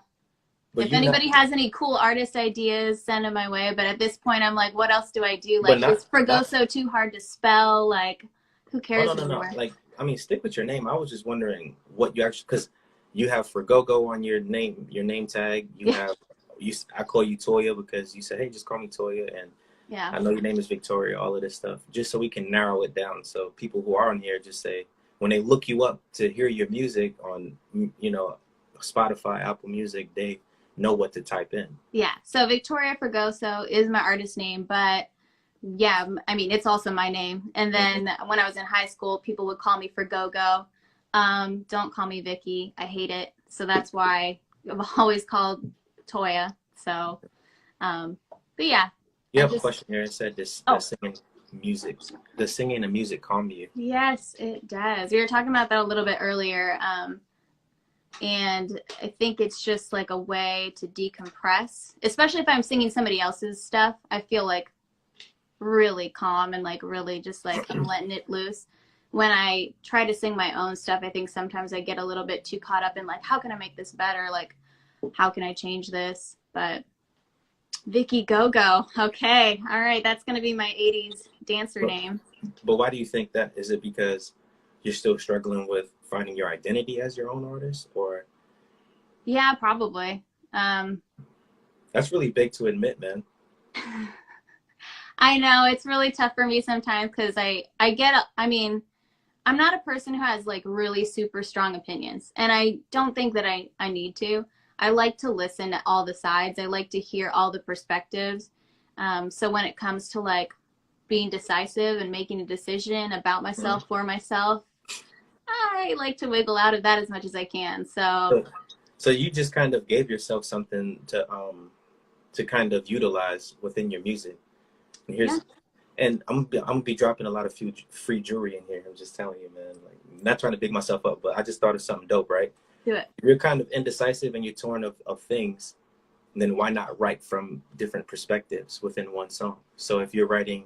But if anybody has any cool artist ideas, send them my way. But at this point, I'm like, what else do I do? Like, is Fragoso too hard to spell? Like, who cares anymore?
No. Like, I mean, stick with your name. I was just wondering what you actually, because you have Fragogo on your name tag. I call you Toya because you said, hey, just call me Toya. And I know your name is Victoria, all of this stuff, just so we can narrow it down. So people who are on here just say, when they look you up to hear your music on, you know, Spotify, Apple Music, they know what to type in. Yeah.
So Victoria Fragoso is my artist name, but yeah, I mean, it's also my name. And then when I was in high school, people would call me Fragogo. Don't call me Vicky. I hate it. So that's why I've always called Toya. So, but yeah.
You have a question here. It said does singing and music calm you?
Yes, it does. We were talking about that a little bit earlier. And I think it's just like a way to decompress, especially if I'm singing somebody else's stuff. I feel like really calm and like really just like I'm letting it loose. When I try to sing my own stuff, I think sometimes I get a little bit too caught up in like, how can I make this better? Like, how can I change this? But Vicky Go-Go. Okay. All right. That's going to be my 80s dancer name.
But why do you think that? Is it because you're still struggling with finding your identity as your own artist, or?
Yeah, probably.
That's really big to admit, man.
I know it's really tough for me sometimes because I mean, I'm not a person who has like really super strong opinions, and I don't think that I need to. I like to listen to all the sides. I like to hear all the perspectives. So when it comes to like being decisive and making a decision about myself for myself, I like to wiggle out of that as much as I can.
So you just kind of gave yourself something to kind of utilize within your music. And I'm gonna be dropping a lot of free jewelry in here. I'm just telling you, man. Like, not trying to big myself up, but I just thought of something dope, right?
Do it.
You're kind of indecisive and you're torn of things. Then why not write from different perspectives within one song? So if you're writing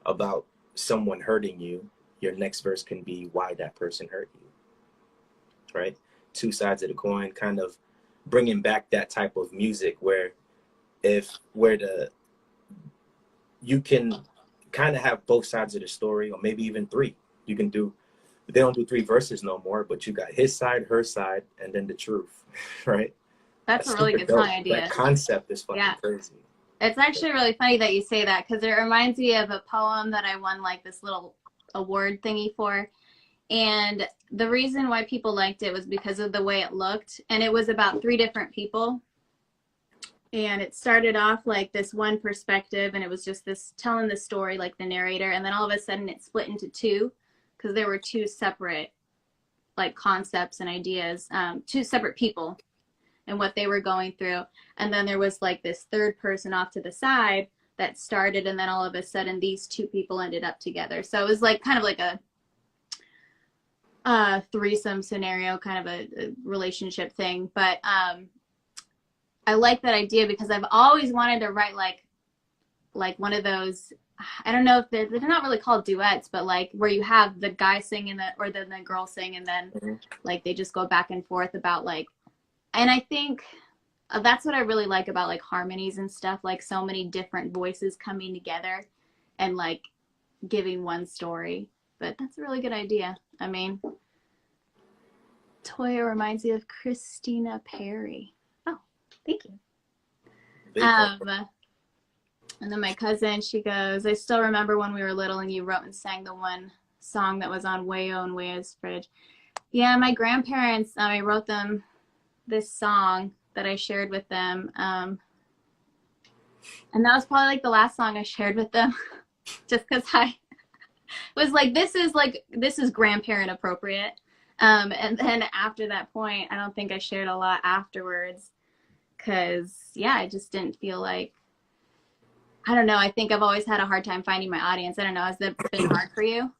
about someone hurting you, your next verse can be why that person hurt you, right? two sides of the coin, kind of bringing back that type of music where you can kind of have both sides of the story, or maybe even three. You can do, they don't do three verses no more, but you got his side, her side, and then the truth, right?
That's a really good song idea.
That concept is fucking crazy.
It's actually really funny that you say that, because it reminds me of a poem that I won like this little award thingy for. And the reason why people liked it was because of the way it looked. And it was about three different people. And it started off like this one perspective, and it was just this telling the story, like the narrator. And then all of a sudden it split into two, because there were two separate like concepts and ideas, two separate people and what they were going through. And then there was like this third person off to the side that started, and then all of a sudden these two people ended up together. So it was like kind of like a threesome scenario, kind of a relationship thing. But I like that idea, because I've always wanted to write like one of those, I don't know if they're not really called duets, but like where you have the guy sing or then the girl sing, and then like they just go back and forth about like, and I think that's what I really like about like harmonies and stuff, like so many different voices coming together and like giving one story. But that's a really good idea. I mean, Toya reminds me of Christina Perry. Oh, thank you. And then my cousin, she goes, I still remember when we were little and you wrote and sang the one song that was on Wayo and Wayo's fridge. Yeah, my grandparents, I wrote them this song that I shared with them. And that was probably like the last song I shared with them, just because I was like, this is grandparent appropriate. And then after that point, I don't think I shared a lot afterwards, because yeah, I just didn't feel like, I don't know. I think I've always had a hard time finding my audience. I don't know. Has that been hard for you?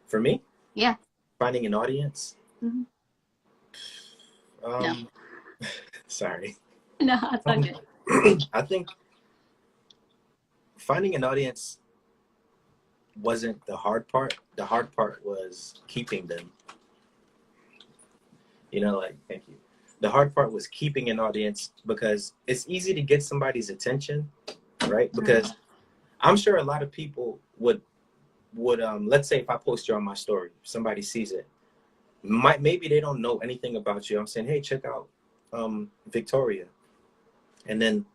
For me?
Yeah.
Finding an audience?
Mm-hmm. No.
Sorry.
No, it's not good.
I think finding an audience wasn't the hard part. The hard part was keeping them. You know, like, thank you. The hard part was keeping an audience, because it's easy to get somebody's attention, right? Because I'm sure a lot of people would let's say if I post you on my story, somebody sees it, maybe they don't know anything about you. I'm saying, hey, check out Victoria, and then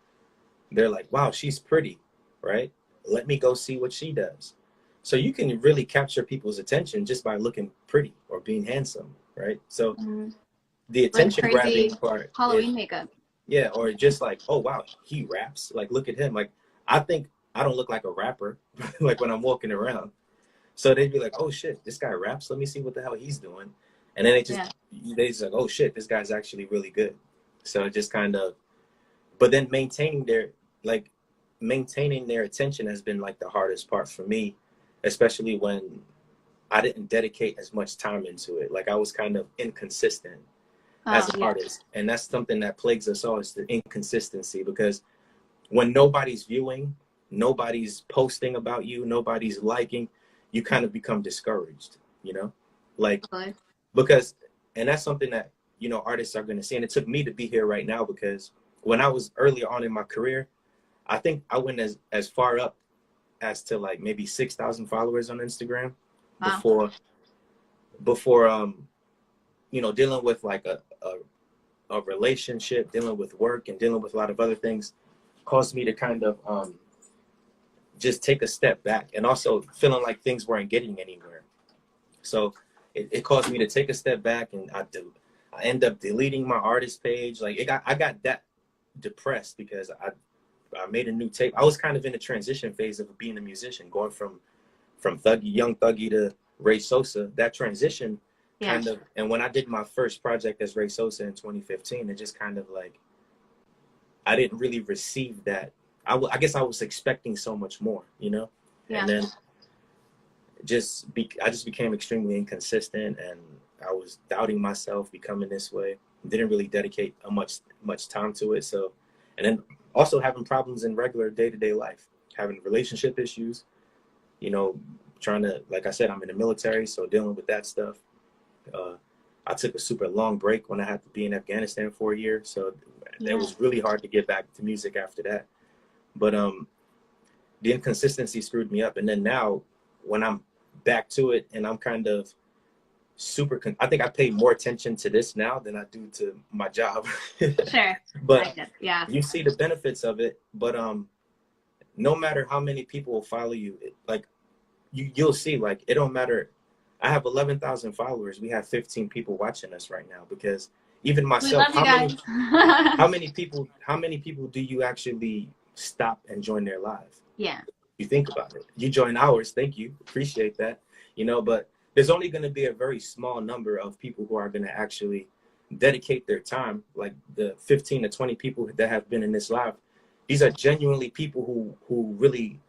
they're like, wow, she's pretty, right? Let me go see what she does. So you can really capture people's attention just by looking pretty or being handsome, right? So the attention grabbing part,
Halloween makeup.
Yeah, or just like, oh wow, he raps. Like, look at him. Like, I think I don't look like a rapper, like when I'm walking around. So they'd be like, oh shit, this guy raps. Let me see what the hell he's doing. And then they just like, oh shit, this guy's actually really good. So it just kind of, but then maintaining their attention has been like the hardest part for me, especially when I didn't dedicate as much time into it. Like, I was kind of inconsistent as an artist. And that's something that plagues us all, is the inconsistency, because when nobody's viewing, nobody's posting about you, nobody's liking, you kind of become discouraged, you know, like, because, and that's something that, you know, artists are going to see. And it took me to be here right now, because when I was early on in my career, I think I went as far up as to like maybe 6,000 followers on Instagram before you know, dealing with like a relationship, dealing with work, and dealing with a lot of other things caused me to kind of just take a step back, and also feeling like things weren't getting anywhere. So it caused me to take a step back, and I end up deleting my artist page. Like, I got that depressed because I made a new tape. I was kind of in a transition phase of being a musician, going from young Thuggy to Ray Sosa. That transition kind of, and when I did my first project as Ray Sosa in 2015, it just kind of like, I didn't really receive that. I guess I was expecting so much more, you know? And then I just became extremely inconsistent, and I was doubting myself becoming this way. Didn't really dedicate much time to it. So, and then also having problems in regular day-to-day life, having relationship issues, you know, trying to, like I said, I'm in the military, so dealing with that stuff, I took a super long break when I had to be in Afghanistan for a year. So it
Yeah.
was really hard to get back to music after that. But the inconsistency screwed me up. And then now when I'm back to it and I'm kind of I think I pay more attention to this now than I do to my job.
Sure.
But
Yeah.
you see the benefits of it. But no matter how many people will follow you, like you'll see, like, it don't matter. I have 11,000 followers. We have 15 people watching us right now, because even
We
myself,
love you guys.
how many people do you actually stop and join their live?
Yeah.
You think about it. You join ours. Thank you. Appreciate that. But there's only going to be a very small number of people who are going to actually dedicate their time, like the 15 to 20 people that have been in this live. These are genuinely people who really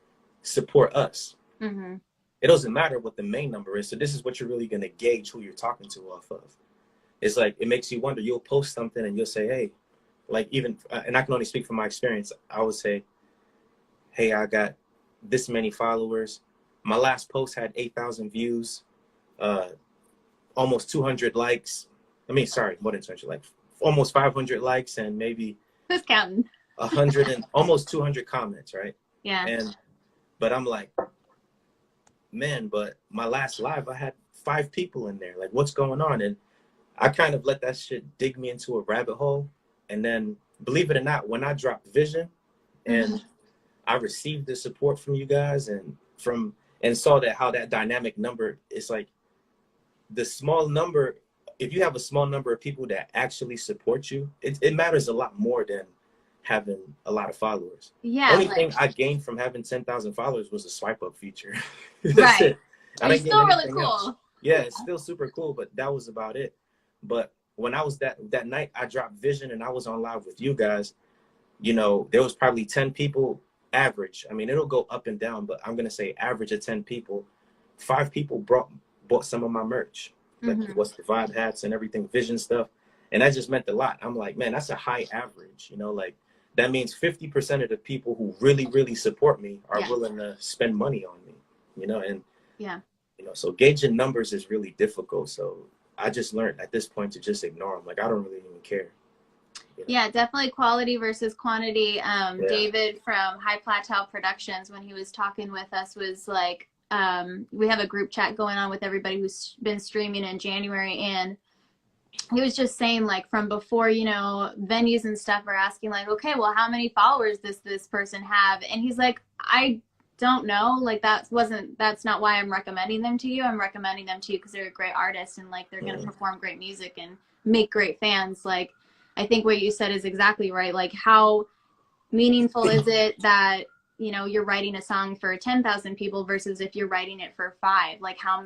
support us.
Mm-hmm.
It doesn't matter what the main number is. So this is what you're really going to gauge who you're talking to off of. It's like, it makes you wonder. You'll post something and you'll say, hey, like, even, and I can only speak from my experience. I would say, hey, I got this many followers. My last post had 8,000 views, almost 200 likes. Sorry, more than 200, like almost 500 likes, and maybe
Who's counting?
100 and almost 200 comments, right?
Yeah.
But I'm like, man, but my last live, I had 5 people in there. Like, what's going on? And I kind of let that shit dig me into a rabbit hole. And then, believe it or not, when I dropped Vision and I received the support from you guys and saw that how that dynamic number is, like, the small number, if you have a small number of people that actually support you, it matters a lot more than having a lot of followers.
Yeah.
The only thing I gained from having 10,000 followers was a swipe up feature. That's
Right.
it.
It's still really cool.
Else. Yeah, it's still super cool, but that was about it. But when I was that night, I dropped Vision and I was on live with you guys, there was probably 10 people average. I mean, it'll go up and down, but I'm going to say average of 10 people. 5 people bought some of my merch, like what's the vibe hats and everything, Vision stuff. And that just meant a lot. I'm like, man, that's a high average, like that means 50% of the people who really, really support me are willing to spend money on me, and so gauging numbers is really difficult. So I just learned at this point to just ignore them. Like, I don't really even care.
Yeah, definitely quality versus quantity. David from High Plateau Productions, when he was talking with us, was like, we have a group chat going on with everybody who's been streaming in January, and he was just saying, like, from before, venues and stuff are asking, like, okay, well, how many followers does this person have? And he's like, I don't know. Like, that's not why I'm recommending them to you. I'm recommending them to you because they're a great artist, and, like, they're going to perform great music and make great fans. Like, I think what you said is exactly right. Like, how meaningful is it that, you're writing a song for 10,000 people versus if you're writing it for 5? Like, how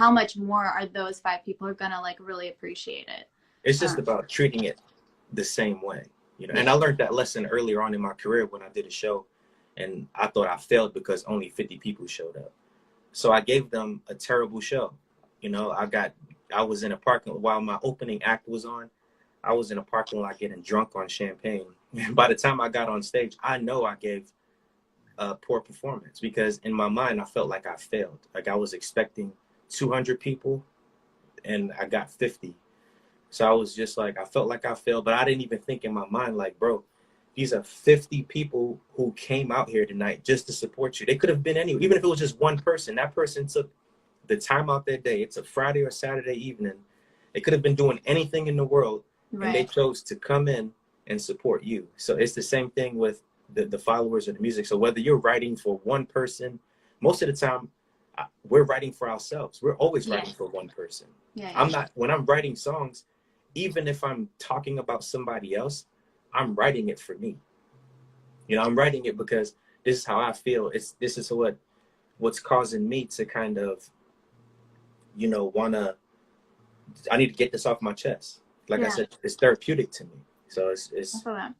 much more are those 5 people are going to, like, really appreciate it?
It's just about treating it the same way, and I learned that lesson earlier on in my career when I did a show, and I thought I failed because only 50 people showed up. So I gave them a terrible show. I was in a parking lot while my opening act was on. I was in a parking lot getting drunk on champagne. By the time I got on stage, I know I gave a poor performance, because in my mind, I felt like I failed. Like, I was expecting 200 people and I got 50. So I was just like, I felt like I failed, but I didn't even think in my mind, like, bro, these are 50 people who came out here tonight just to support you. They could have been anyone, even if it was just one person. That person took the time out their day. It's a Friday or Saturday evening. They could have been doing anything in the world. Right. And they chose to come in and support you. So it's the same thing with the followers of the music. So whether you're writing for one person, most of the time we're writing for ourselves. We're always writing for one person. When I'm writing songs, even if I'm talking about somebody else, I'm writing it for me. I'm writing it because this is how I feel. This is what's causing me to kind of, I need to get this off my chest. Like I said, it's therapeutic to me. So it's but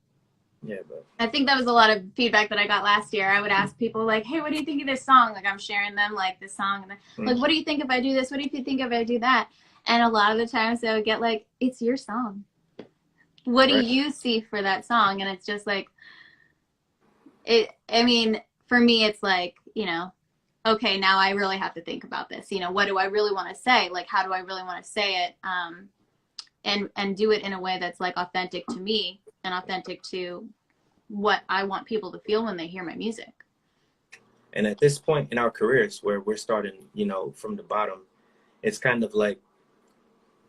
I think that was a lot of feedback that I got last year. I would ask people, like, hey, what do you think of this song? Like, I'm sharing them, like, this song. And like, what do you think if I do this? What do you think if I do that? And a lot of the times they would get, like, it's your song. What do you see for that song? And it's just like, for me, it's like, okay, now I really have to think about this. What do I really want to say? Like, how do I really want to say it? and do it in a way that's like authentic to me and authentic to what I want people to feel when they hear my music.
And at this point in our careers where we're starting, you know, from the bottom, it's kind of like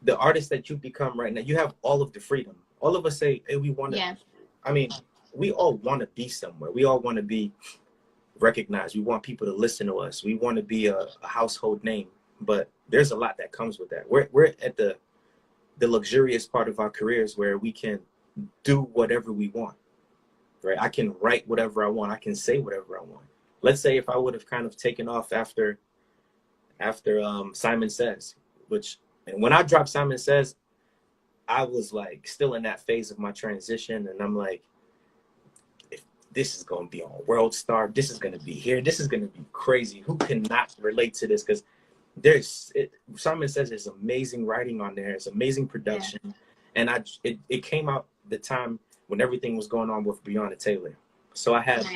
the artist that you become right now, you have all of the freedom. All of us say, hey, we want to,
Yeah.
I mean, we all want to be somewhere. We all want to be recognized. We want people to listen to us. We want to be a household name. But there's a lot that comes with that. We're at the luxurious part of our careers where we can do whatever we want, right? I can write whatever I want. I can say whatever I want. Let's say if I would have kind of taken off after Simon Says, and when I dropped Simon Says, I was like still in that phase of my transition, and I'm like, if this is going to be on World Star, this is going to be here, this is going to be crazy. Who cannot relate to this? Because Simon Says there's amazing writing on there, it's amazing production, and it came out the time when everything was going on with Breonna Taylor. So I had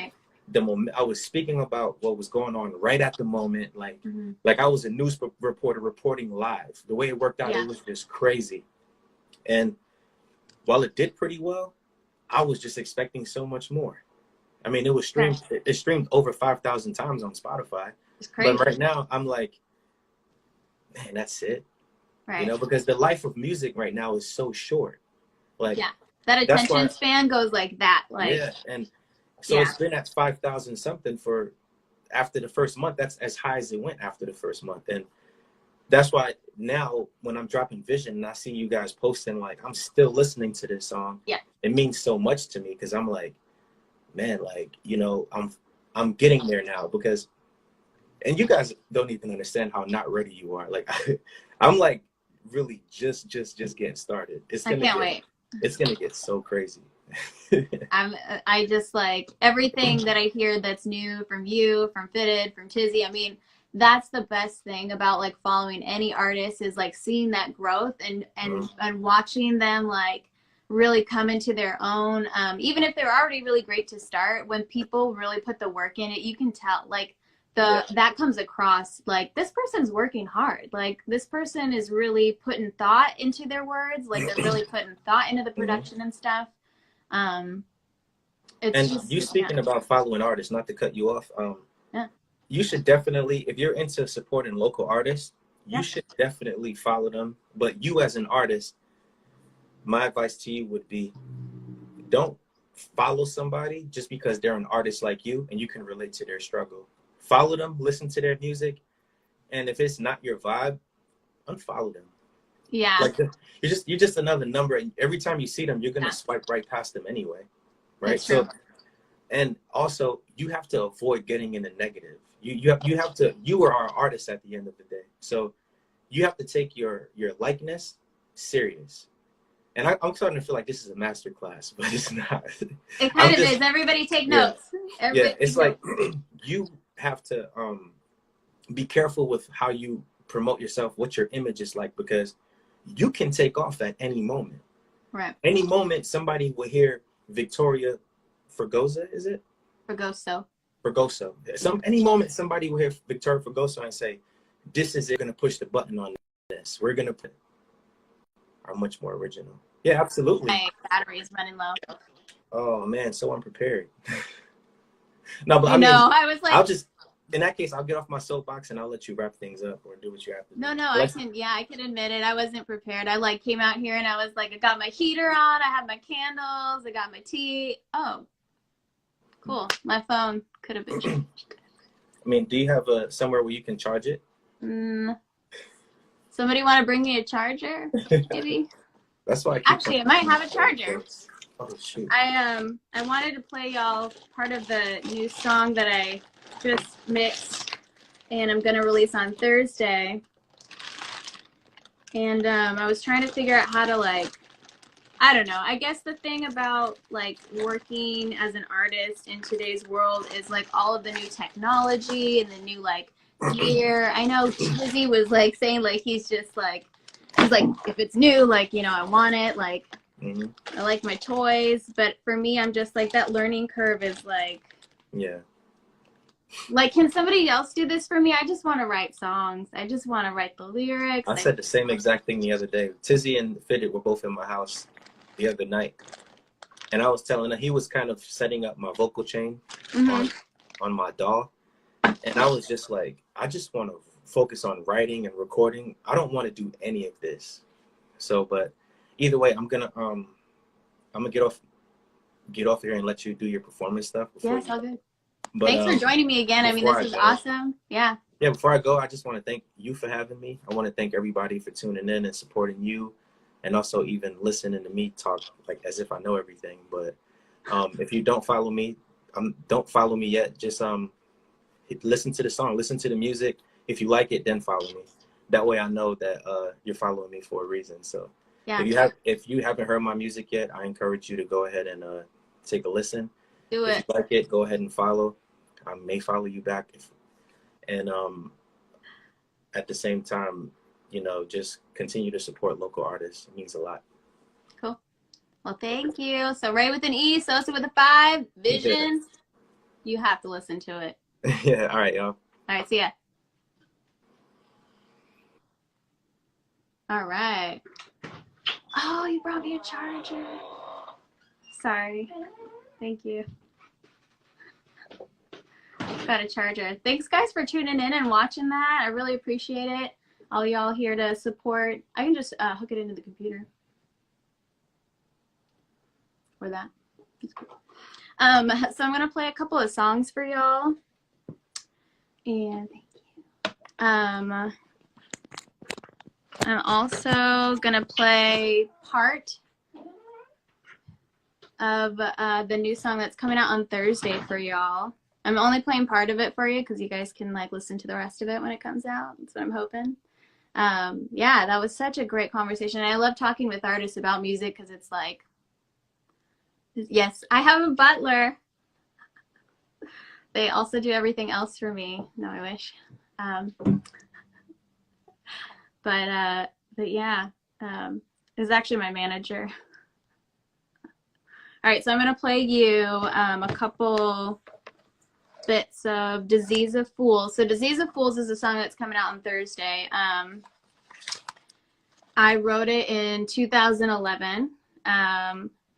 the moment, I was speaking about what was going on right at the moment, like I was a news reporter reporting live. The way it worked out, it was just crazy. And while it did pretty well, I was just expecting so much more. I mean, it was streamed, it streamed over 5,000 times on Spotify.
It's crazy.
But right now, I'm like, man, that's it. Right. You know, because the life of music right now is so short. Like,
that attention span goes like that. Like,
and so it's been at 5,000 something for after the first month. That's as high as it went after the first month. And that's why now when I'm dropping Vision and I see you guys posting, like, I'm still listening to this song. Yeah. It means so much to me because I'm like, man, like, you know, I'm getting there now because, and you guys don't even understand how not ready you are. Like, I'm like really just getting started.
I can't wait.
It's going to get so crazy.
I just like everything that I hear that's new from you, from Fitted, from Tizzy. I mean, that's the best thing about like following any artist is like seeing that growth and watching them like really come into their own. Even if they're already really great to start, when people really put the work in it, you can tell like that comes across like this person's working hard. Like this person is really putting thought into their words. Like they're really putting thought into the production and stuff. And
you speaking about following artists, not to cut you off, you should definitely, if you're into supporting local artists, you should definitely follow them. But you as an artist, my advice to you would be, don't follow somebody just because they're an artist like you and you can relate to their struggle. Follow them, listen to their music, and if it's not your vibe, unfollow them.
Yeah.
Like you're just another number, and every time you see them, you're gonna swipe right past them anyway, right?
That's true.
So, and also you have to avoid getting in the negative. You have to. You are our artist at the end of the day, so you have to take your likeness serious. And I'm starting to feel like this is a master class, but it's not.
It kind of is. Everybody take notes. Everybody
it's like you have to be careful with how you promote yourself, what your image is like, because you can take off at any moment.
Right.
Any moment somebody will hear Victoria Fregoso, is it?
Fregoso.
Any moment somebody will hear Victoria Fregoso and say, this is it, gonna push the button on this. We're gonna put are much more original. Yeah, absolutely.
My battery is running low.
Oh man, so unprepared. No, but
I was like,
I'll just, in that case, I'll get off my soapbox and I'll let you wrap things up or do what you have to do.
No, I can admit it. I wasn't prepared. I like came out here and I was like, I got my heater on, I had my candles, I got my tea. Oh, cool. My phone could have been changed.
I mean, do you have somewhere where you can charge it?
Somebody want to bring me a charger? Maybe.
That's why
I might have a charger.
Oh shoot.
I wanted to play y'all part of the new song that I just mixed and I'm gonna release on Thursday. And I was trying to figure out how to like, I don't know. I guess the thing about like working as an artist in today's world is like all of the new technology and the new like gear. I know Tizzy was like saying like he's like if it's new, like, you know, I want it, like I like my toys, but for me I'm just like that learning curve is like Like, can somebody else do this for me? I just want to write songs. I just want to write the lyrics.
I said the same exact thing the other day. Tizzy and Fidget were both in my house the other night, and I was telling her he was kind of setting up my vocal chain
Mm-hmm.
on my DAW, and I was just like, I just want to focus on writing and recording. I don't want to do any of this. So, but either way, I'm gonna get off here and let you do your performance stuff
Yeah,
before
it's
you.
all good.
But
Thanks for joining me again. I mean,
before
this
I
is
go,
awesome. Yeah.
yeah, before I go, I just want to thank you for having me. I want to thank everybody for tuning in and supporting you, and also even listening to me talk like as if I know everything. But if you don't follow me yet. Just listen to the song, listen to the music. If you like it, then follow me. That way, I know that you're following me for a reason. So
Yeah.
if you haven't heard my music yet, I encourage you to go ahead and take a listen.
Do
If
it.
you like it, go ahead and follow. I may follow you back and at the same time, just continue to support local artists. It means a lot.
Cool. Well, thank you. So Ray with an E, Sosa with a 5,
Yeah.
Visions. You have to listen to it.
Yeah. All right, y'all.
All right. See ya. All right. Oh, you brought me a charger. Sorry. Thank you. Got a charger. Thanks, guys, for tuning in and watching that. I really appreciate it. All y'all here to support. I can just hook it into the computer. Or that. So I'm going to play a couple of songs for y'all. And thank you. I'm also going to play part of the new song that's coming out on Thursday for y'all. I'm only playing part of it for you because you guys can like listen to the rest of it when it comes out. That's what I'm hoping. Yeah, that was such a great conversation. I love talking with artists about music because it's like, yes, I have a butler. They also do everything else for me. No, I wish. But yeah, it was actually my manager. All right, so I'm going to play you a couple bits of Disease of Fools. So Disease of Fools is a song that's coming out on Thursday. I wrote it in 2011.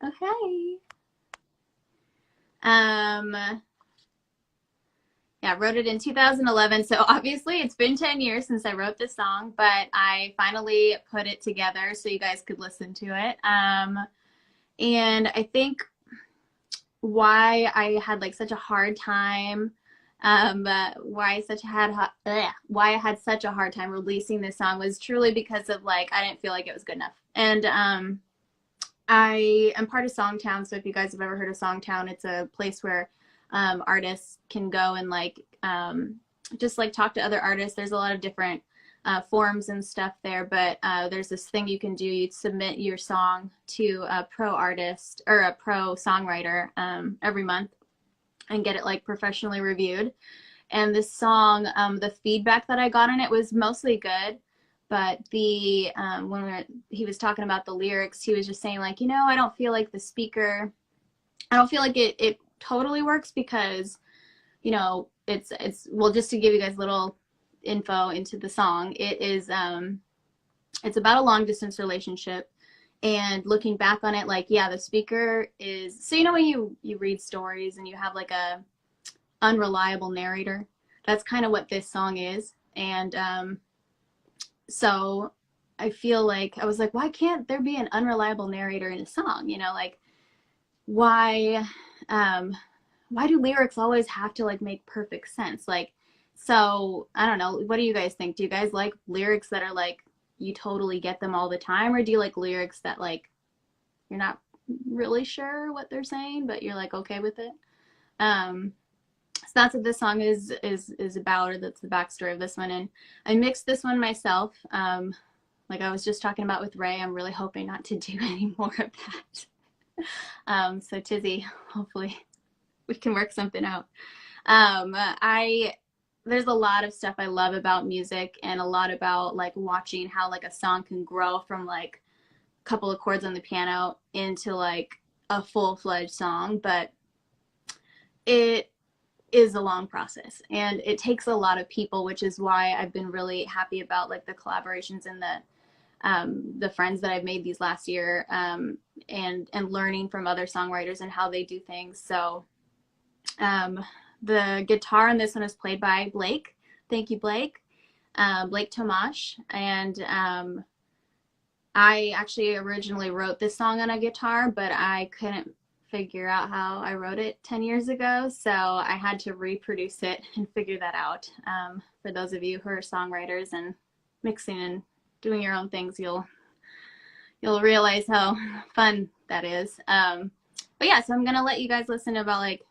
Okay. Yeah, I wrote it in 2011. So obviously it's been 10 years since I wrote this song, but I finally put it together so you guys could listen to it. And I think why I had like such a hard time, why I had such a hard time releasing this song was truly because of like I didn't feel like it was good enough. And I am part of Songtown, so if you guys have ever heard of Songtown, it's a place where artists can go and like just like talk to other artists. There's a lot of different forums and stuff there, but there's this thing you can do. You submit your song to a pro artist or a pro songwriter every month and get it like professionally reviewed. And this song, the feedback that I got on it was mostly good, but when he was talking about the lyrics, he was just saying like, I don't feel like the speaker, I don't feel like it totally works because, it's well, just to give you guys a little info into the song, it's about a long distance relationship, and looking back on it, like, yeah, the speaker is, so when you read stories and you have like a unreliable narrator, that's kind of what this song is. And so I feel like I was like, why can't there be an unreliable narrator in a song? Like, why do lyrics always have to like make perfect sense? Like, so I don't know, what do you guys think? Do you guys like lyrics that are like you totally get them all the time, or do you like lyrics that like you're not really sure what they're saying but you're like okay with it? So that's what this song is about, or that's the backstory of this one. And I mixed this one myself, like I was just talking about with Ray. I'm really hoping not to do any more of that. So Tizzy, hopefully we can work something out. There's a lot of stuff I love about music, and a lot about like watching how like a song can grow from like a couple of chords on the piano into like a full-fledged song. But is a long process, and it takes a lot of people, which is why I've been really happy about like the collaborations and the friends that I've made these last year, and learning from other songwriters and how they do things. So the guitar on this one is played by Blake. Thank you, Blake. Blake Tomash. And I actually originally wrote this song on a guitar, but I couldn't figure out how I wrote it 10 years ago, so I had to reproduce it and figure that out. For those of you who are songwriters and mixing and doing your own things, you'll realize how fun that is. But yeah, so I'm gonna let you guys listen to about like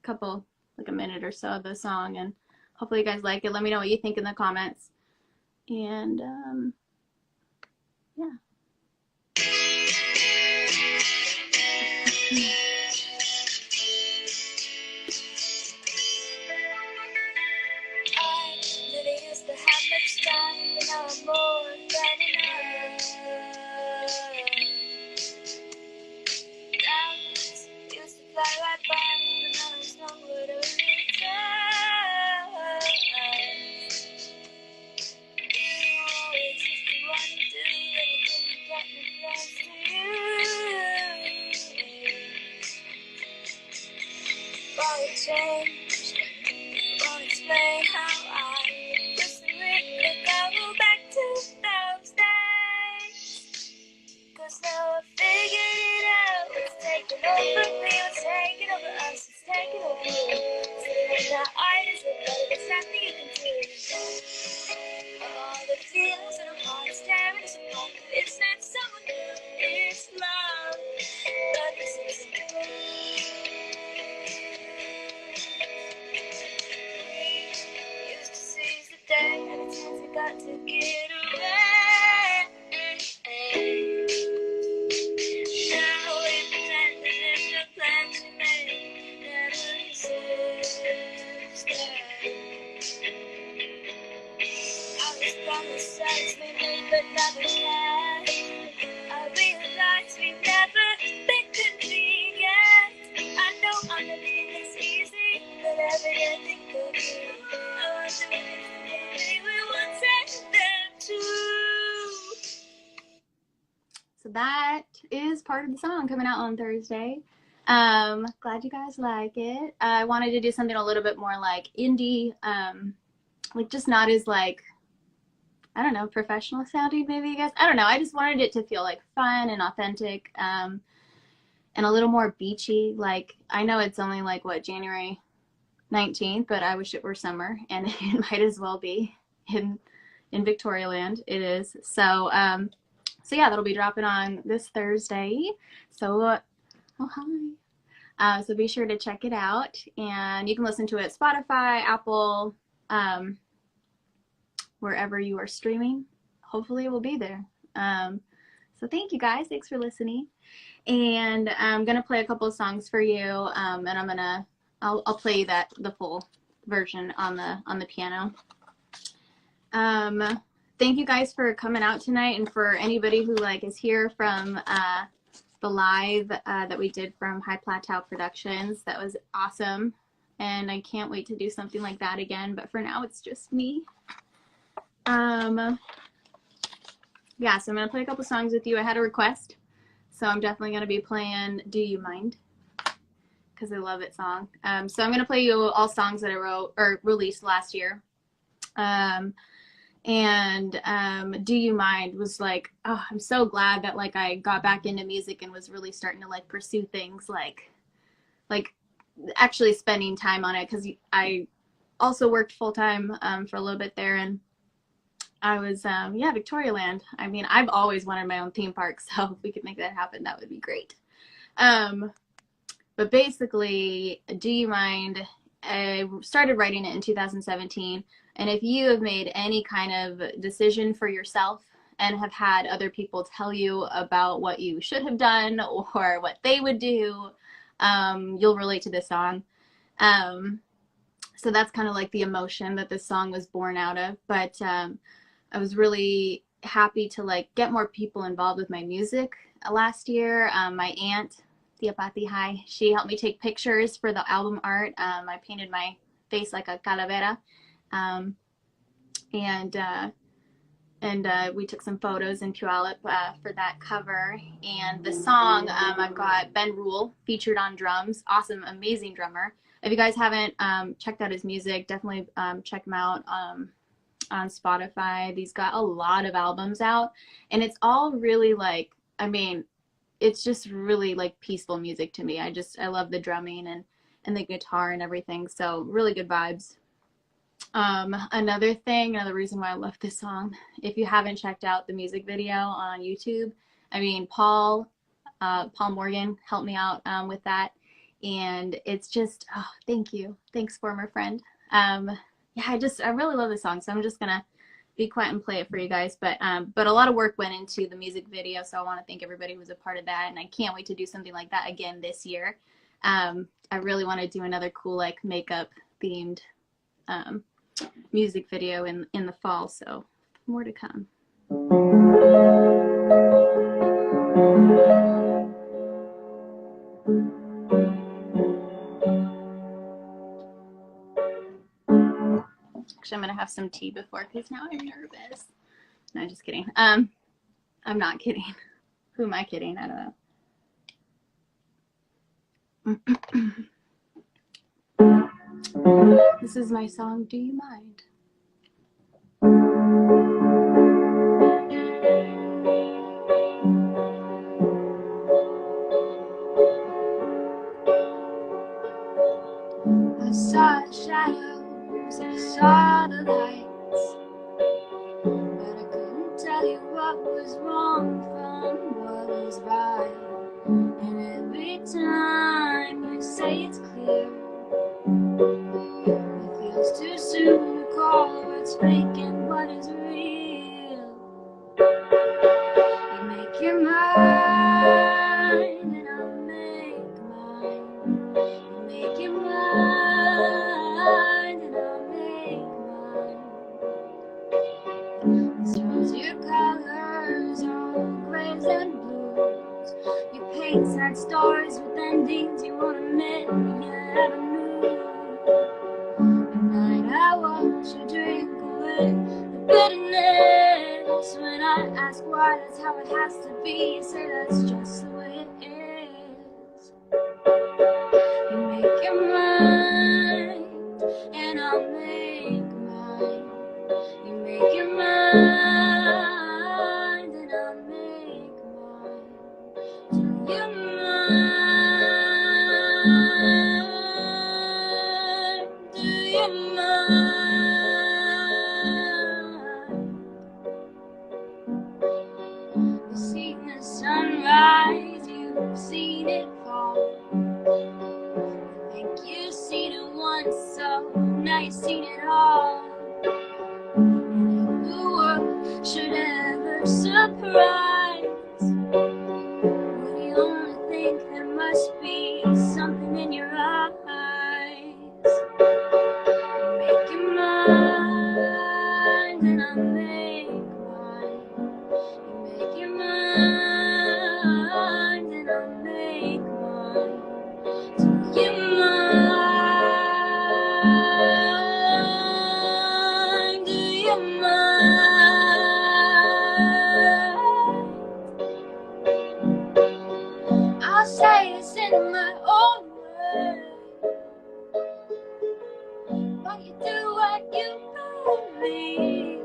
a minute or so of the song, and hopefully you guys like it. Let me know what you think in the comments. And yeah.
I never used to have much time, but now I'm more than enough. Clouds used to fly right by, but now there's nowhere to return. You always used to want to do anything to get me close to you. Won't change, won't explain how I wish that we could go back to those days. 'Cause now I figured it out. It's taking over me, it's taking over us, it's taking over you. Sitting in the eyes of it, there's nothing you can do. All the feelings in our hearts tearing us apart. It's not someone new, it's love. But this isn't true. Used to seize the day every chance we got to get away. Now we pretend as if the plans we made never existed. All these promises we made but never kept. I realize we've never been convenient. I know I'm not being this easy, but every day I think of you. I want to be we wanted them to.
So that is part of the song coming out on Thursday. Glad you guys like it. I wanted to do something a little bit more like indie, like just not as like, I don't know, professional sounding maybe, I guess. I don't know. I just wanted it to feel like fun and authentic, and a little more beachy. Like, I know it's only like, what, January 19th, but I wish it were summer, and it might as well be in Victoria land. It is. So, so yeah, that'll be dropping on this Thursday. So, oh, hi. So be sure to check it out, and you can listen to it Spotify, Apple, wherever you are streaming. Hopefully it will be there. So thank you guys. Thanks for listening. And I'm gonna play a couple of songs for you, and I'll play the full version on the piano. Thank you guys for coming out tonight, and for anybody who like is here from the live that we did from High Plateau Productions. That was awesome, and I can't wait to do something like that again, but for now it's just me. Yeah, so I'm gonna play a couple songs with you. I had a request, so I'm definitely gonna be playing Do You Mind, because I love it song. So I'm gonna play you all songs that I wrote or released last year. Do You Mind was like, oh, I'm so glad that like I got back into music and was really starting to like pursue things like actually spending time on it, because I also worked full-time for a little bit there, and I was yeah, Victoria land. I mean, I've always wanted my own theme park, so if we could make that happen, that would be great. But basically, Do You Mind, I started writing it in 2017. And if you have made any kind of decision for yourself and have had other people tell you about what you should have done or what they would do, you'll relate to this song. So that's kind of like the emotion that this song was born out of. But I was really happy to like get more people involved with my music last year. My aunt, Tia Pati, hi. She helped me take pictures for the album art. I painted my face like a calavera. And we took some photos in Puyallup for that cover. And the song, I've got Ben Rule featured on drums. Awesome, amazing drummer. If you guys haven't checked out his music, definitely check him out on Spotify. He's got a lot of albums out, and it's all really like, I mean, it's just really like peaceful music to me. I love the drumming and the guitar and everything. So really good vibes. Another reason why I love this song, if you haven't checked out the music video on YouTube, I mean, Paul Morgan helped me out with that, and it's just, oh, thank you. Thanks, former friend. Yeah, I really love this song, so I'm just gonna be quiet and play it for you guys, but a lot of work went into the music video, so I want to thank everybody who was a part of that, and I can't wait to do something like that again this year. I really want to do another cool, like, makeup themed music video in the fall, so more to come. Actually, I'm gonna have some tea before, because now I'm nervous. No, just kidding. I'm not kidding. Who am I kidding? I don't know. This is my song, Do You Mind? I saw the shadows, I saw the lights, but I couldn't tell you what was wrong from what was right. And every time you say it's clear, it feels too soon to call what's fake and what is real. You make your mind and I'll make mine. You make your mind and I'll make mine. These rosier colors are grays and blues. You paint sad stories with endings you won't admit you never knew. At night I watch you drink away the bitterness. When I ask why, that's how it has to be. You say that's just the way it is. You make your mind and I'll make mine. You make your mind and I'll make mine. Do you mind? Do you mind? You've seen the sunrise, you've seen it fall. I think you've seen it once, so now you've seen it all. And if the world should ever surprise, would you only think there must be something in your eyes? You make your mind and I'll make mine. You make your mind and I'll make mine. Do you mind? Do you mind? I'll say this in my own way, but you do what you believe.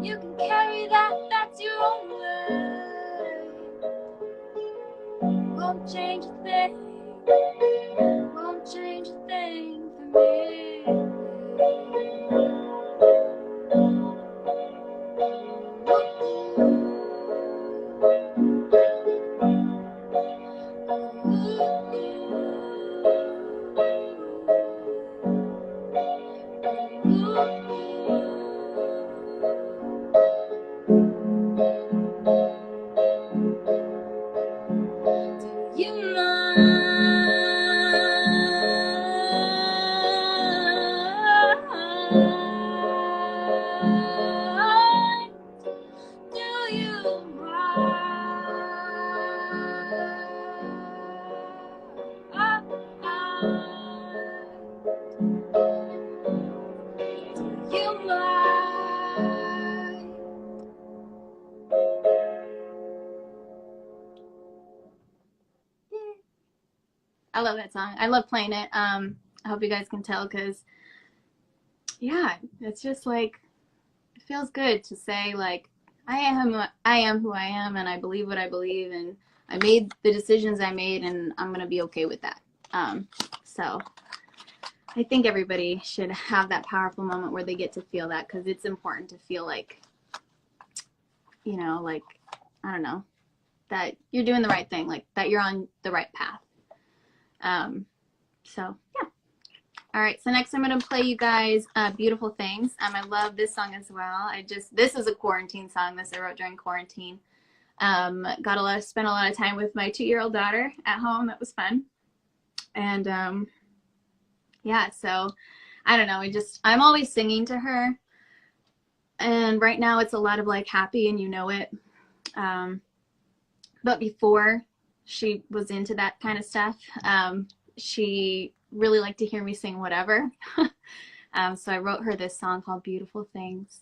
You can carry that, that's your own way. Won't change a thing, won't change a thing for me. Do you mind? Do you mind? I love that song. I love playing it. I hope you guys can tell, because yeah, it's just like, it feels good to say like, I am who I am, and I believe what I believe, and I made the decisions I made, and I'm gonna be okay with that. So I think everybody should have that powerful moment where they get to feel that, because it's important to feel like, you know, like, I don't know, that you're doing the right thing, like that you're on the right path. So yeah. All right, so next I'm going to play you guys Beautiful Things. I love this song as well. This is a quarantine song. This I wrote during quarantine. Spent a lot of time with my 2-year-old daughter at home. That was fun. And yeah, so I don't know. I'm always singing to her. And right now it's a lot of like happy and you know it. But before she was into that kind of stuff, she really liked to hear me sing whatever. So I wrote her this song called Beautiful Things.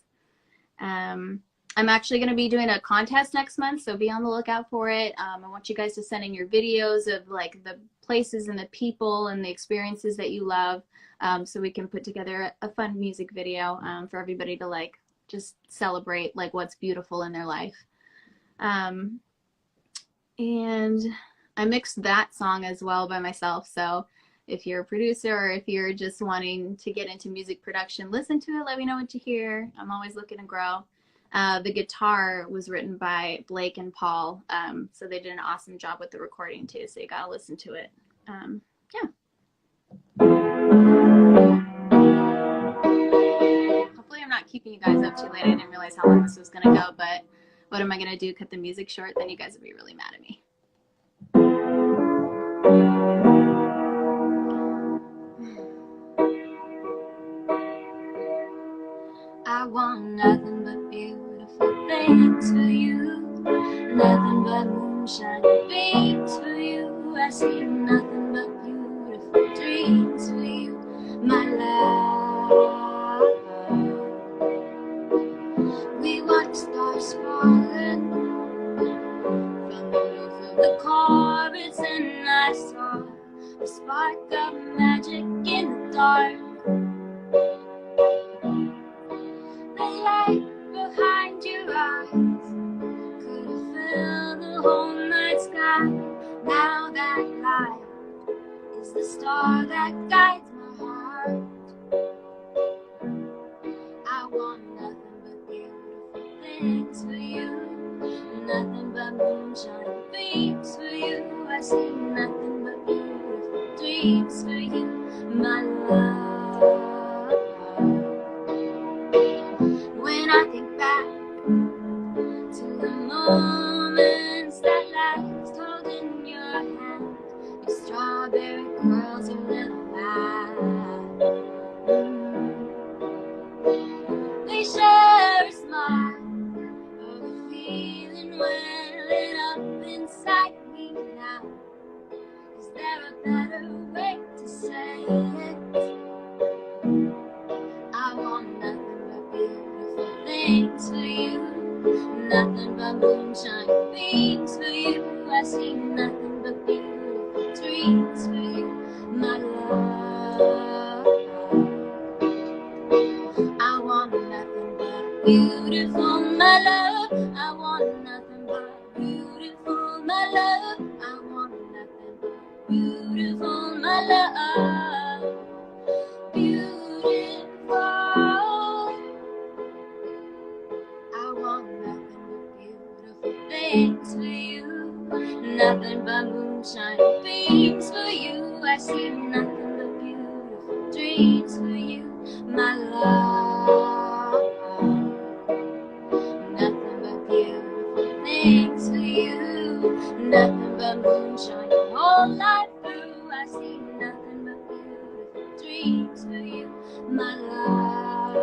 I'm actually going to be doing a contest next month, so be on the lookout for it. I want you guys to send in your videos of like the places and the people and the experiences that you love, so we can put together a fun music video for everybody to like just celebrate like what's beautiful in their life. And I mixed that song as well by myself, so if you're a producer or if you're just wanting to get into music production, listen to it, let me know what you hear. I'm always looking to grow. The guitar was written by Blake and Paul, so they did an awesome job with the recording too, so you gotta listen to it. Yeah. Hopefully I'm not keeping you guys up too late. I didn't realize how long this was gonna go, but what am I gonna do, cut the music short? Then you guys will be really mad at me. I want nothing but beautiful things for you, nothing but moonshine and beams for you. I see nothing but beautiful dreams for you, my love. We watch stars falling from the roof of the cars, and I saw a spark of magic in the dark. The light behind your eyes could have filled the whole night sky. Now that light is the star that guides my heart. I want nothing but beautiful things for you, nothing but moonshine and beams for you. I see nothing but beautiful dreams for you, my love. When I think back to the moments that last, holding your hand, your strawberry curls, your little laugh. We share a smile, oh, the feeling welling up inside me now. Is there a better way to say it? I want nothing but beautiful things for you, nothing but moonshine and beams for you. I see nothing but beautiful dreams for you, my love. I want nothing but beautiful, my love. I want nothing but beautiful, my love. I want nothing but beautiful, my love. Beautiful. I want nothing but beautiful things for you, nothing but moonshine and beams for you. I see nothing but beautiful dreams for you, my love. Nothing but beautiful things for you, nothing but moonshine the whole life through. I see nothing but beautiful dreams for you, my love,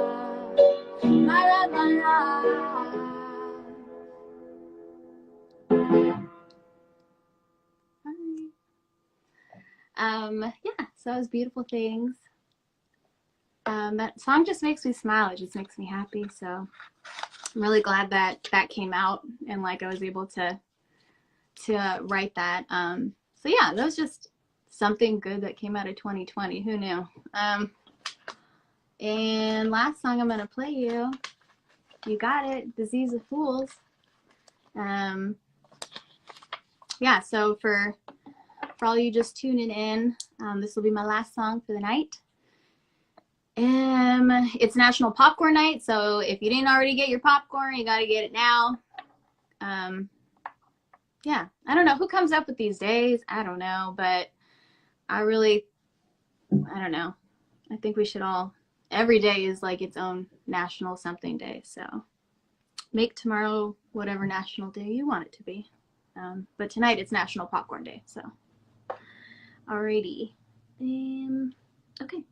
my love, my love. Yeah, so that was Beautiful Things. That song just makes me smile. It just makes me happy. So I'm really glad that that came out and like I was able to write that. So yeah, that was just something good that came out of 2020. Who knew? And last song I'm gonna play you. You got it. Disease of Fools. Yeah. So for all you just tuning in, this will be my last song for the night. It's National Popcorn Night, so if you didn't already get your popcorn, you gotta get it now. Yeah, I don't know who comes up with these days. I don't know, but I don't know. I think we should all, every day is like its own national something day, so make tomorrow whatever national day you want it to be. But tonight it's National Popcorn Day, so alrighty. Okay.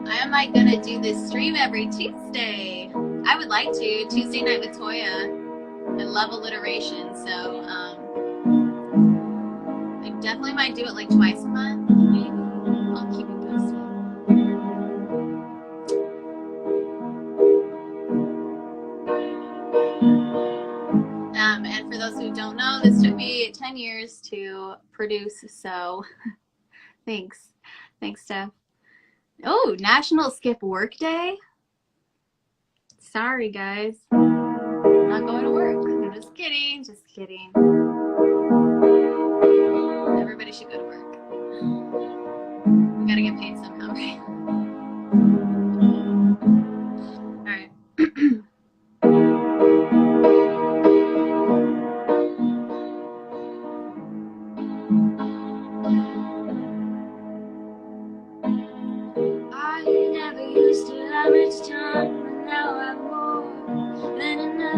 I might gonna do this stream every Tuesday. I would like to. Tuesday night with Toya. I love alliteration, so I definitely might do it like twice a month. Maybe. I'll keep it posted. And for those who don't know, this took me 10 years to produce, so thanks. Thanks, Steph. Oh, National Skip Work Day? Sorry, guys. I'm not going to work. I'm just kidding. Just kidding. Everybody should go to work. We gotta get paid somehow, right? Alright.
I never used to have much time, but now I've more than enough.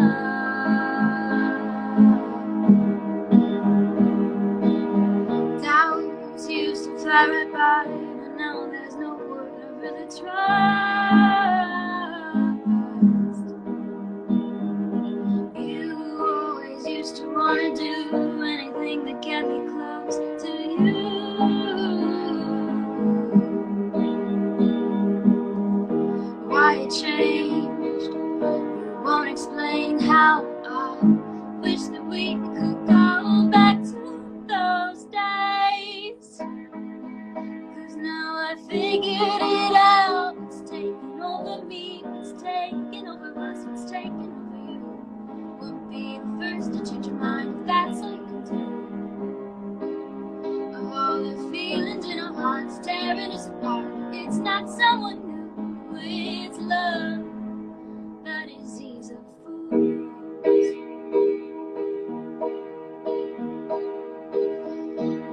Doubts used to fly right by, but now there's no word I really trust. You always used to want to do anything that kept me close to you. Why it changed, you won't explain how. I wish that we could go back to those days. 'Cause now I figured it out. What's taking over me, what's taking over us, what's taking over you. Won't be the first to change your mind if that's all you can do. Of all the feelings in our hearts tearing us apart, it's not someone new. It's love, the disease of fools.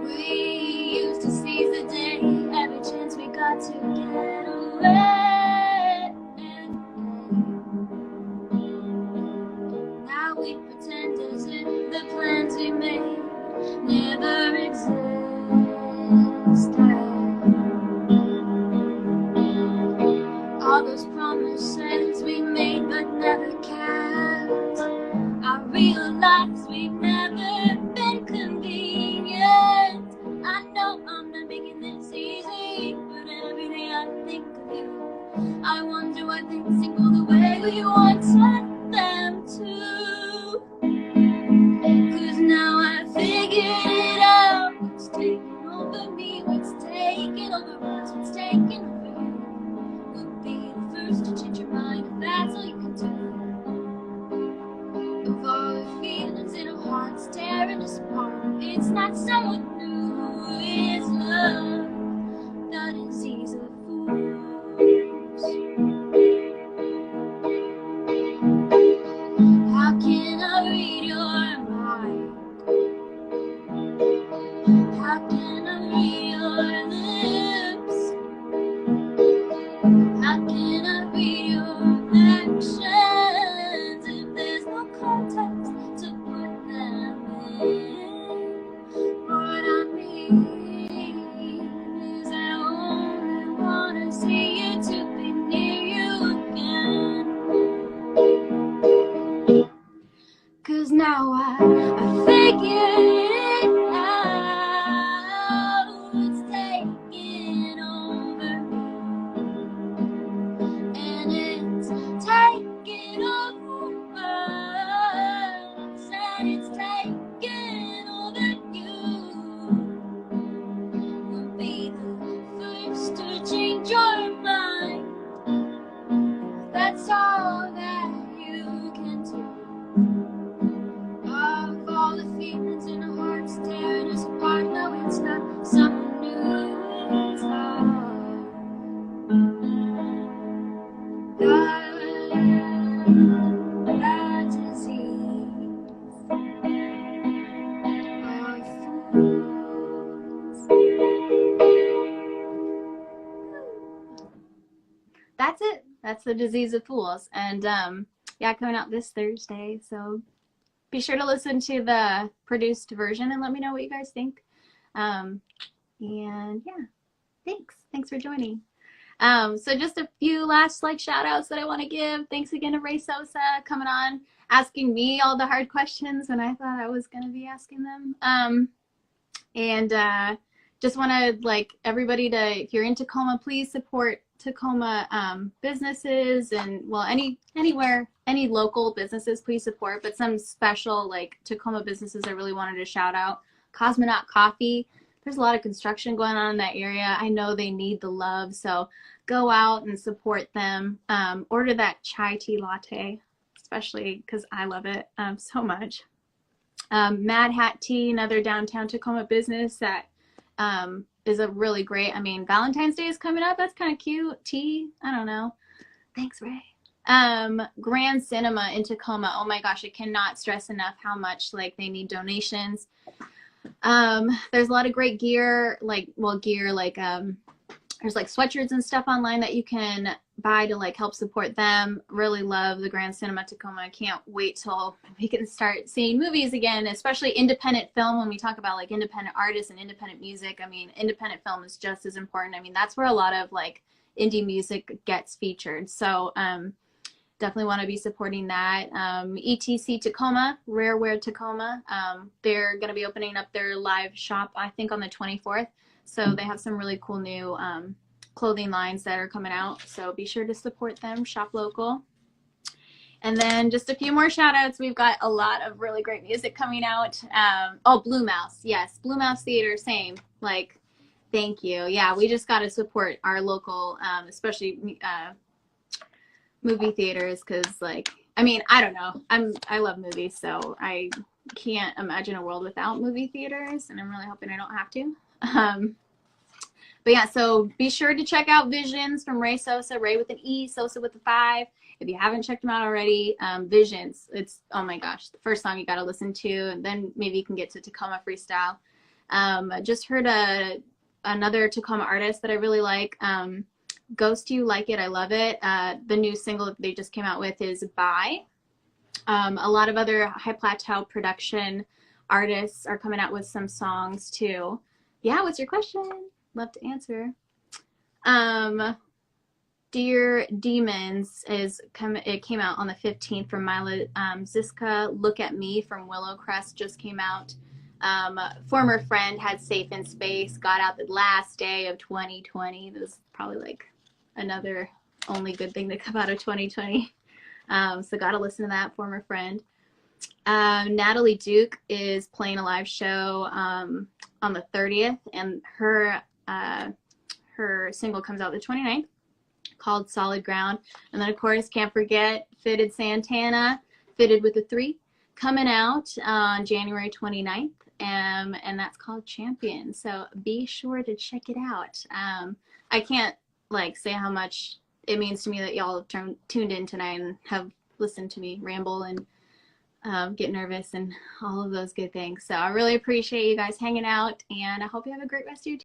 We used to seize the day, every chance we got to get away. Now we pretend as if the plans we made never existed. All those promises we made but never kept. I realize we've never been convenient. I know I'm not making this easy, but every day I think of you. I wonder why things seem go the way we wanted them to. 'Cause now I figured it out. What's taking over me, what's taking over us, what's taking over you. First to change your mind, if that's all you can do. Of all the feelings in our hearts tearing us apart, it's not someone new, it's love, the disease of fools. How can I read your mind? How can I read your lips? How can I read your actions if there's no context to put them in? What I mean is I only want to see you to be near you again. 'Cause now I figured it out. It's in our hearts tearing us apart. No, it's not someone new. It's our disease of fools.
That's it. That's the disease of fools. And yeah, coming out this Thursday. So be sure to listen to the produced version and let me know what you guys think. And yeah, thanks for joining. So just a few last shout outs that I want to give. Thanks again to Ray Sosa coming on, asking me all the hard questions when I thought I was going to be asking them. And just want to everybody to, if you're in Tacoma, please support Tacoma businesses, and well, anywhere, any local businesses, please support, but some special Tacoma businesses I really wanted to shout out. Cosmonaut Coffee. There's a lot of construction going on in that area. I know they need the love, so go out and support them. Order that chai tea latte, especially because I love it so much. Mad Hat Tea, another downtown Tacoma business that is a really great, Valentine's Day is coming up. That's kind of cute. Tea, I don't know. Thanks, Ray. Grand Cinema in Tacoma. Oh my gosh, I cannot stress enough how much they need donations. There's a lot of great gear, there's sweatshirts and stuff online that you can buy to help support them. Really love the Grand Cinema Tacoma. I can't wait till we can start seeing movies again, especially independent film. When we talk about independent artists and independent music, independent film is just as important. That's where a lot of indie music gets featured. So definitely want to be supporting that. ETC Tacoma, Rareware Tacoma, they're going to be opening up their live shop, I think, on the 24th. So they have some really cool new clothing lines that are coming out. So be sure to support them, shop local. And then just a few more shout outs. We've got a lot of really great music coming out. Oh, Blue Mouse. Yes, Blue Mouse Theater, same. Thank you. Yeah, we just got to support our local, especially movie theaters, because I don't know. I love movies, so I can't imagine a world without movie theaters, and I'm really hoping I don't have to. But yeah, so be sure to check out Visions from Ray Sosa, Ray with an E, Sosa with a 5. If you haven't checked them out already, Visions, it's, oh my gosh, the first song you got to listen to, and then maybe you can get to Tacoma Freestyle. I just heard another Tacoma artist that I really like, Ghost You Like It, I Love It. The new single that they just came out with is Bye. A lot of other High Plateau production artists are coming out with some songs too. Yeah, what's your question? Love to answer. Dear Demons it came out on the 15th from Mila Ziska. Look at Me from Willowcrest just came out. Former Friend had Safe in Space, got out the last day of 2020. This is probably another only good thing to come out of 2020. So gotta listen to that, Former Friend. Natalie Duke is playing a live show on the 30th, and her single comes out the 29th called Solid Ground. And then of course, can't forget Fitted Santana, Fitted with a 3, coming out on January 29th, and that's called Champion. So be sure to check it out. I can't say how much it means to me that y'all have tuned in tonight and have listened to me ramble and get nervous and all of those good things. So I really appreciate you guys hanging out, and I hope you have a great rest of your day.